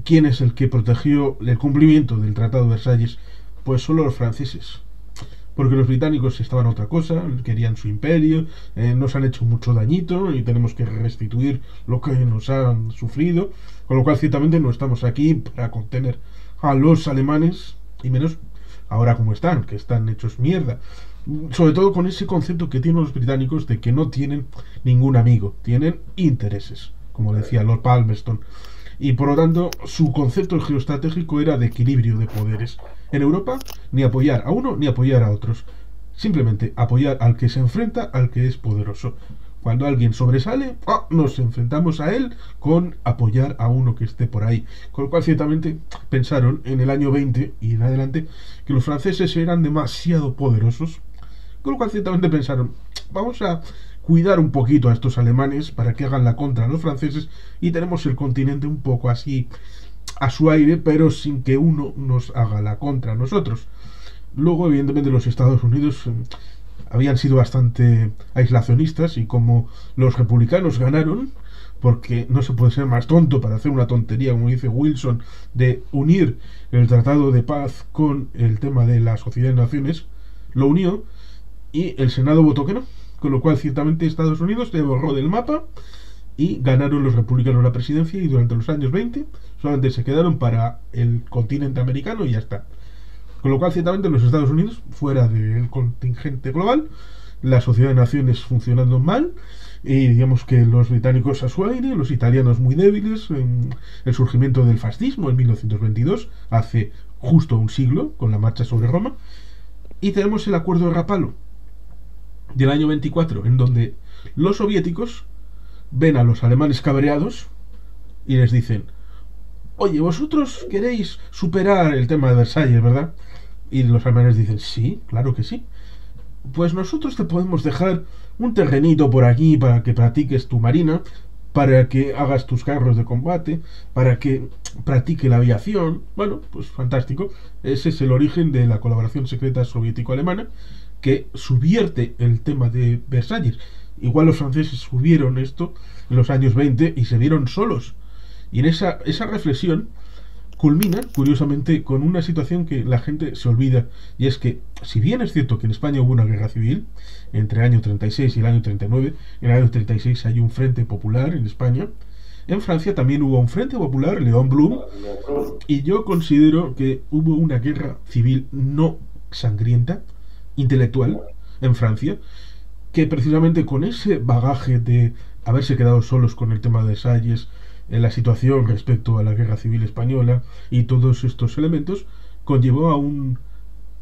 ¿quién es el que protegió el cumplimiento del Tratado de Versalles? Pues solo los franceses, porque los británicos estaban a otra cosa, querían su imperio, nos han hecho mucho dañito y tenemos que restituir lo que nos han sufrido, con lo cual ciertamente no estamos aquí para contener a los alemanes, y menos ahora como están, que están hechos mierda. Sobre todo con ese concepto que tienen los británicos de que no tienen ningún amigo, tienen intereses, como decía Lord Palmerston. Y por lo tanto, su concepto geoestratégico era de equilibrio de poderes. En Europa, ni apoyar a uno ni apoyar a otros. Simplemente apoyar al que se enfrenta al que es poderoso. Cuando alguien sobresale, nos enfrentamos a él con apoyar a uno que esté por ahí. Con lo cual, ciertamente, pensaron en el año 20 y en adelante que los franceses eran demasiado poderosos. Con lo cual, ciertamente pensaron, vamos a cuidar un poquito a estos alemanes para que hagan la contra a los franceses y tenemos el continente un poco así a su aire, pero sin que uno nos haga la contra a nosotros. Luego, evidentemente, los Estados Unidos habían sido bastante aislacionistas y como los republicanos ganaron, porque no se puede ser más tonto para hacer una tontería, como dice Wilson, de unir el Tratado de Paz con el tema de la Sociedad de Naciones, lo unió y el Senado votó que no, con lo cual ciertamente Estados Unidos se borró del mapa y ganaron los republicanos la presidencia y durante los años 20 solamente se quedaron para el continente americano y ya está. Con lo cual ciertamente los Estados Unidos fuera del contingente global, la Sociedad de Naciones funcionando mal y digamos que los británicos a su aire, los italianos muy débiles, el surgimiento del fascismo en 1922, hace justo un siglo con la marcha sobre Roma, y tenemos el acuerdo de Rapallo del año 24 en donde los soviéticos ven a los alemanes cabreados y les dicen: oye, vosotros queréis superar el tema de Versalles, ¿verdad? Y los alemanes dicen: sí, claro que sí. Pues nosotros te podemos dejar un terrenito por aquí para que practiques tu marina, para que hagas tus carros de combate, para que practique la aviación. Bueno, pues fantástico. Ese es el origen de la colaboración secreta soviético-alemana que subvierte el tema de Versalles. Igual los franceses subieron esto en los años 20 y se vieron solos. Y en esa reflexión culmina, curiosamente, con una situación que la gente se olvida, y es que, si bien es cierto que en España hubo una guerra civil entre el año 36 y el año 39, en el año 36 hay un frente popular en España, en Francia también hubo un frente popular, León Blum, y yo considero que hubo una guerra civil no sangrienta, intelectual, en Francia, que precisamente con ese bagaje de haberse quedado solos con el tema de Versalles, en la situación respecto a la guerra civil española y todos estos elementos, conllevó a un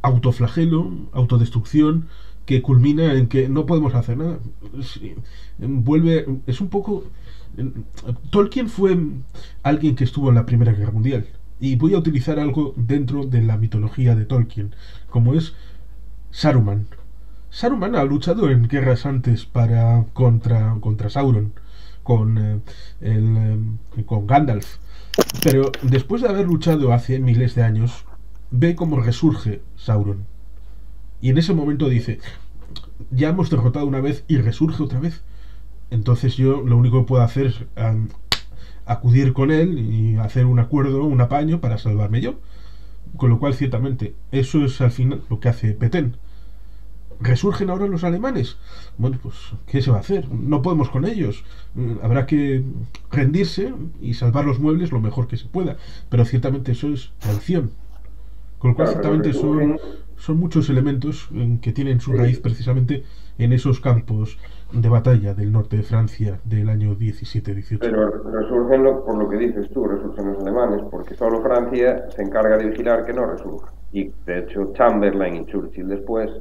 autoflagelo, autodestrucción, que culmina en que no podemos hacer nada. Es un poco... Tolkien fue alguien que estuvo en la Primera Guerra Mundial, y voy a utilizar algo dentro de la mitología de Tolkien, como es Saruman. Saruman ha luchado en guerras antes contra Sauron, con Gandalf, pero después de haber luchado hace miles de años, ve cómo resurge Sauron, y en ese momento dice: ya hemos derrotado una vez y resurge otra vez, entonces yo lo único que puedo hacer es acudir con él y hacer un acuerdo, un apaño para salvarme yo. Con lo cual ciertamente eso es al final lo que hace Petén. ¿Resurgen ahora los alemanes? Bueno, pues ¿qué se va a hacer? No podemos con ellos. Habrá que rendirse y salvar los muebles lo mejor que se pueda. Pero ciertamente eso es traición. Con lo cual ciertamente son muchos elementos que tienen su raíz precisamente en esos campos de batalla del norte de Francia del año 17-18. Pero resurgen por lo que dices tú, resurgen los alemanes, porque solo Francia se encarga de vigilar que no resurja. Y de hecho Chamberlain y Churchill después,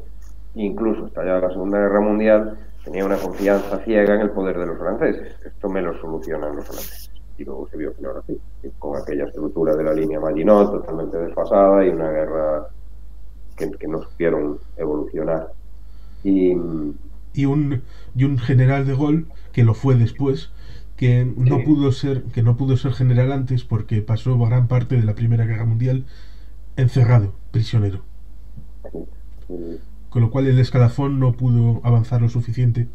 incluso estallada la Segunda Guerra Mundial, tenía una confianza ciega en el poder de los franceses. Esto me lo solucionan los franceses. Y luego se vio que no era así, con aquella estructura de la línea Maginot totalmente desfasada y una guerra que no supieron evolucionar. Y un general de Gaulle, que lo fue después, que no pudo ser general antes porque pasó gran parte de la Primera Guerra Mundial encerrado, prisionero. Y, Con lo cual el escalafón no pudo avanzar lo suficiente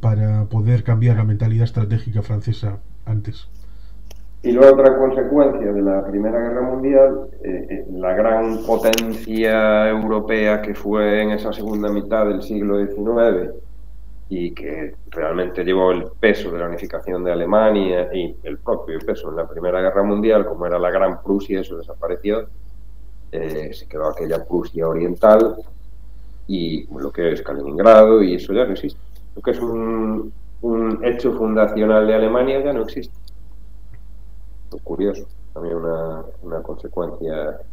para poder cambiar la mentalidad estratégica francesa antes. y la otra consecuencia de la Primera Guerra Mundial, la gran potencia europea que fue en esa segunda mitad del siglo XIX y que realmente llevó el peso de la unificación de Alemania y el propio peso en la Primera Guerra Mundial, como era la Gran Prusia, eso desapareció, se quedó aquella Prusia oriental y lo que es Kaliningrado, y eso ya no existe. Lo que es un hecho fundacional de Alemania ya no existe. Muy curioso, también una consecuencia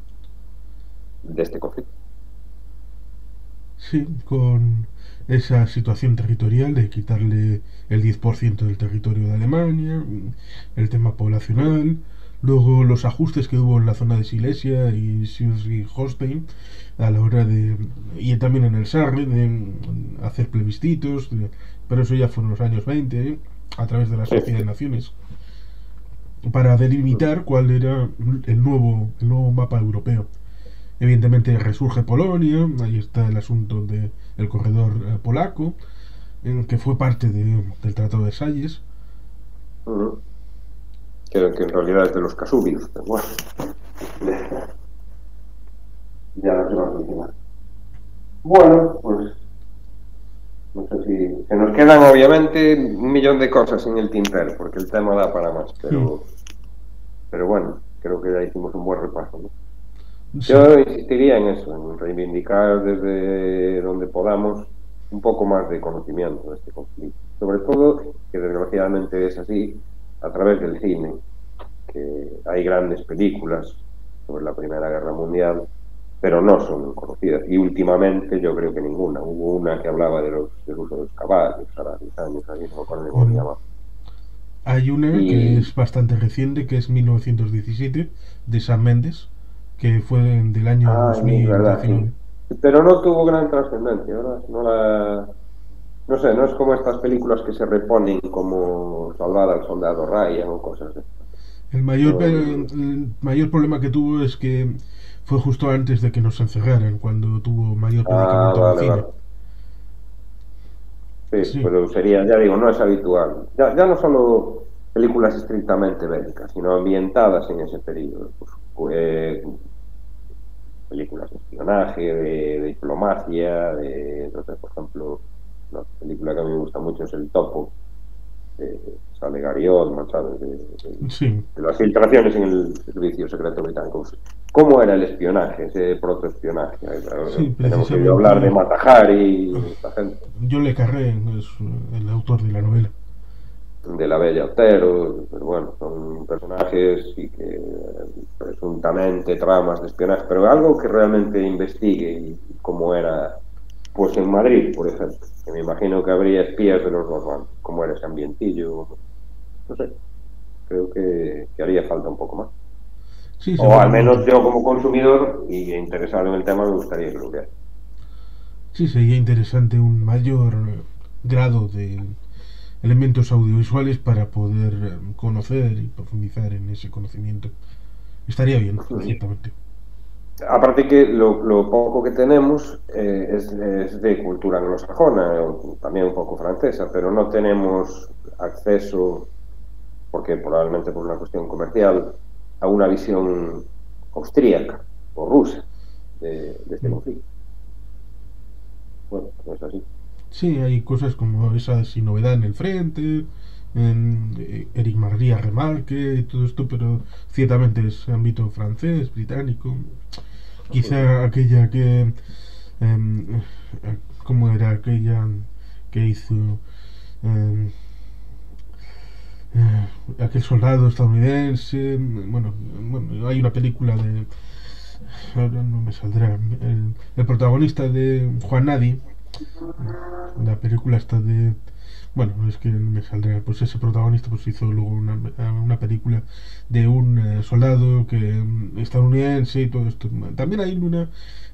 de este conflicto. Sí, con esa situación territorial de quitarle el 10% del territorio de Alemania, el tema poblacional, luego los ajustes que hubo en la zona de Silesia y Schleswig-Holstein a la hora de, y también en el Sarre, de hacer plebiscitos, pero eso ya fue en los años 20, a través de la Sí, Sociedad de Naciones, para delimitar cuál era el nuevo mapa europeo. Evidentemente resurge Polonia, ahí está el asunto del corredor polaco, que fue parte del Tratado de Versalles. uh-huh. Que en realidad es de los casúbios, pero bueno, ya lo vamos a mencionar. Bueno, pues no sé si se nos quedan obviamente un millón de cosas en el tintero, porque el tema da para más, pero bueno, creo que ya hicimos un buen repaso, ¿no? Sí. Yo insistiría en eso, en reivindicar desde donde podamos un poco más de conocimiento de este conflicto. Sobre todo, que desgraciadamente es así, a través del cine, que hay grandes películas sobre la Primera Guerra Mundial, pero no son conocidas. Y últimamente yo creo que ninguna. Hubo una que hablaba del uso de los caballos, ahora 10 años, ahí no me acuerdo de cómo se Bueno, llama. hay una que Y, es bastante reciente, que es 1917, de Sam Mendes, que fue del año es verdad, sí. 2019. Pero no tuvo gran trascendencia, ¿verdad? No sé, no es como estas películas que se reponen como Salvar al Soldado Ryan o cosas de estas. No, El mayor problema que tuvo es que fue justo antes de que nos encerraran, cuando tuvo mayor predicamento en el vale, cine. vale. Sí, Sí, pero sería, ya digo, no es habitual. Ya no solo películas estrictamente bélicas, sino ambientadas en ese periodo. Pues, películas de espionaje, de diplomacia, no sé, por ejemplo, una película que a mí me gusta mucho es El Topo, sale Gary Oldman, ¿sabes? sí, De las filtraciones en el servicio secreto británico. ¿Cómo era el espionaje, ese protoespionaje? sí, Tenemos oído hablar de precisamente Mata Hari y esta gente, yo le carré, es el autor de la novela. de la Bella Otero, pero bueno, son personajes y que presuntamente tramas de espionaje, pero algo que realmente investigue y cómo era, pues en Madrid, por ejemplo, que me imagino que habría espías de los normandos, cómo era ese ambientillo, no sé, creo que haría falta un poco más. Sí, O al seguramente. menos yo como consumidor y interesado en el tema me gustaría que lo hubiera. Sí, sería interesante un mayor grado de elementos audiovisuales para poder conocer y profundizar en ese conocimiento. Estaría bien, ciertamente. Aparte que lo poco que tenemos es de cultura anglosajona, también un poco francesa, pero no tenemos acceso, porque probablemente por una cuestión comercial, a una visión austríaca o rusa de este Mm. conflicto. Bueno, no es así. Sí, hay cosas como esa sin novedad en el frente, en Eric María Remarque y todo esto, pero ciertamente es ámbito francés, británico. Quizá aquella que... em, ¿Cómo era aquella que hizo... em, aquel soldado estadounidense? Bueno, hay una película de... Ahora no me saldrá. El protagonista de Juan Nadi, la película está de... Bueno, es que no me saldrá. Pues ese protagonista pues hizo luego una película de un soldado que estadounidense y todo esto. También hay una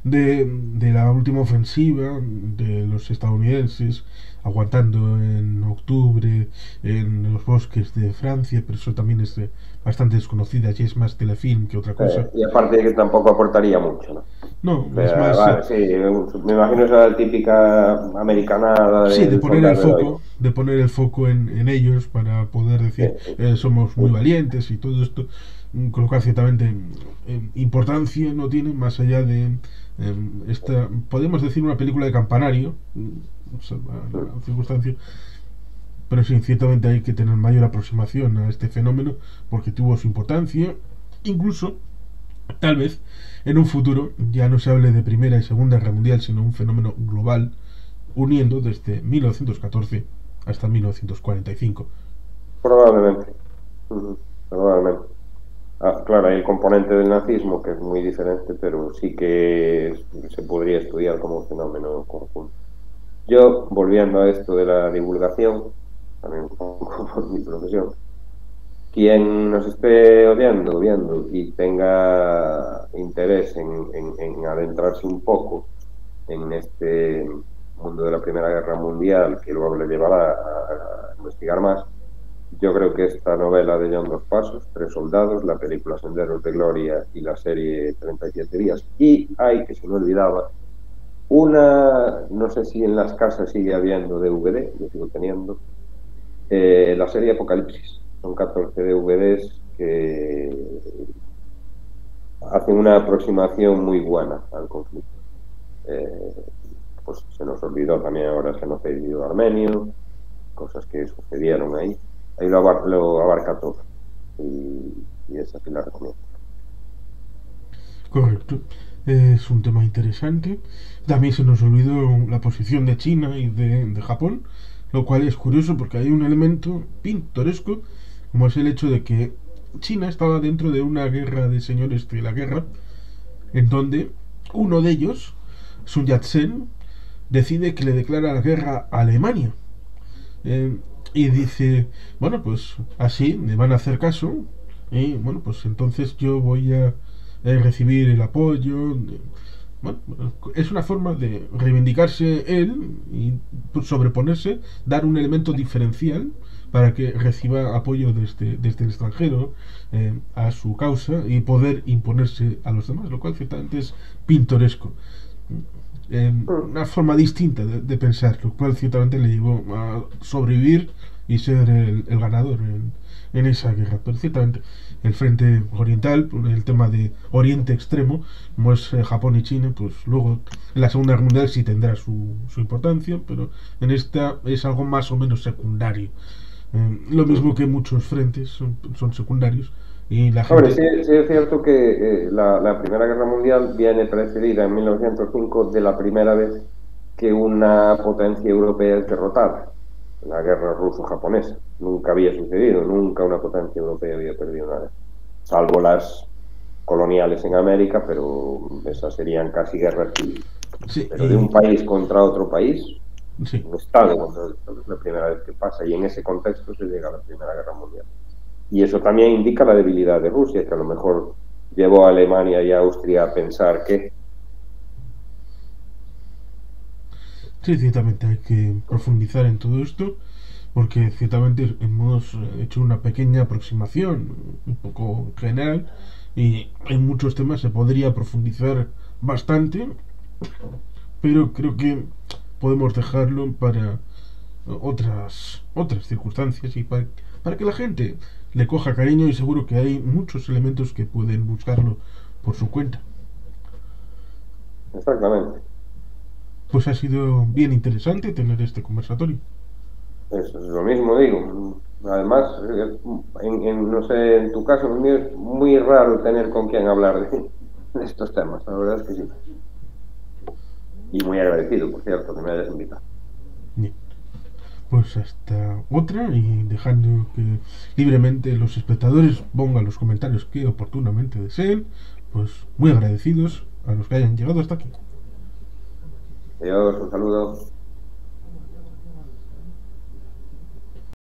de la última ofensiva de los estadounidenses aguantando en octubre en los bosques de Francia, pero eso también es bastante desconocida y es más telefilm que otra cosa. Y aparte de que tampoco aportaría mucho, ¿no? No, O es sea, más, vale, sí, me imagino esa típica americanada sí, del soldado heroico. de poner el foco en ellos para poder Sí, decir sí. somos muy valientes y todo esto, con lo cual ciertamente importancia no tiene más allá de esta, podemos decir una película de campanario, salva la circunstancia, pero sí, ciertamente hay que tener mayor aproximación a este fenómeno porque tuvo su importancia, incluso tal vez en un futuro ya no se hable de Primera y Segunda Guerra Mundial, sino un fenómeno global uniendo desde 1914 hasta 1945. Probablemente. Ujú, probablemente. Ah, claro, hay el componente del nazismo que es muy diferente, pero sí que se podría estudiar como un fenómeno conjunto. Yo, volviendo a esto de la divulgación, también un poco por mi profesión, quien nos esté odiando, viendo y tenga interés en adentrarse un poco en este mundo de la Primera Guerra Mundial, que luego le llevará a investigar más, yo creo que esta novela de John Dos Pasos, Tres Soldados, la película Senderos de Gloria y la serie 37 días, y hay, que se me olvidaba, una, no sé si en las casas sigue habiendo DVD, yo sigo teniendo, la serie Apocalipsis. Son 14 DVDs que hacen una aproximación muy buena al conflicto. Eh, pues se nos olvidó también ahora el genocidio armenio, cosas que sucedieron ahí. Ahí lo abarca todo. Y esa sí la recomiendo. Correcto. Es un tema interesante. También se nos olvidó la posición de China y de Japón, lo cual es curioso porque hay un elemento pintoresco, como es el hecho de que China estaba dentro de una guerra de señores de la guerra, en donde uno de ellos, Sun Yat-sen, decide que le declara la guerra a Alemania. Eh, y dice, bueno, pues así me van a hacer caso, y bueno, pues entonces yo voy a recibir el apoyo. Bueno, es una forma de reivindicarse él y sobreponerse, dar un elemento diferencial para que reciba apoyo desde el extranjero a su causa y poder imponerse a los demás, lo cual ciertamente es pintoresco. Mm. Una forma distinta pensar, lo cual ciertamente le llevó a sobrevivir y ser el ganador en esa guerra. Pero ciertamente el frente oriental, el tema de Oriente Extremo, como es Japón y China, pues luego en la Segunda Guerra Mundial sí tendrá su importancia, pero en esta es algo más o menos secundario. Lo mismo que muchos frentes son secundarios y la Hombre, sí, gente. sí es cierto que la Primera Guerra Mundial viene precedida en 1905 de la primera vez que una potencia europea es derrotada, la guerra ruso-japonesa. Nunca había sucedido, nunca una potencia europea había perdido una guerra, salvo las coloniales en América, pero esas serían casi guerras civiles. Sí, Pero de un país contra otro país, sí. un Estado contra otro Estado, es la primera vez que pasa, y en ese contexto se llega a la Primera Guerra Mundial. Y eso también indica la debilidad de Rusia, que a lo mejor llevó a Alemania y a Austria a pensar que... Sí, ciertamente hay que profundizar en todo esto, porque ciertamente hemos hecho una pequeña aproximación, un poco general, y en muchos temas se podría profundizar bastante, pero creo que podemos dejarlo para otras circunstancias y para que la gente le coja cariño y seguro que hay muchos elementos que pueden buscarlo por su cuenta. Exactamente. Pues ha sido bien interesante tener este conversatorio. Eso es lo mismo, digo. Además, no sé, en tu caso, en el mío es muy raro tener con quien hablar de estos temas. La verdad es que sí. Y muy agradecido, por cierto, que me hayas invitado. Bien. Pues hasta otra y dejando que libremente los espectadores pongan los comentarios que oportunamente deseen, pues muy agradecidos a los que hayan llegado hasta aquí. Adiós, un saludo.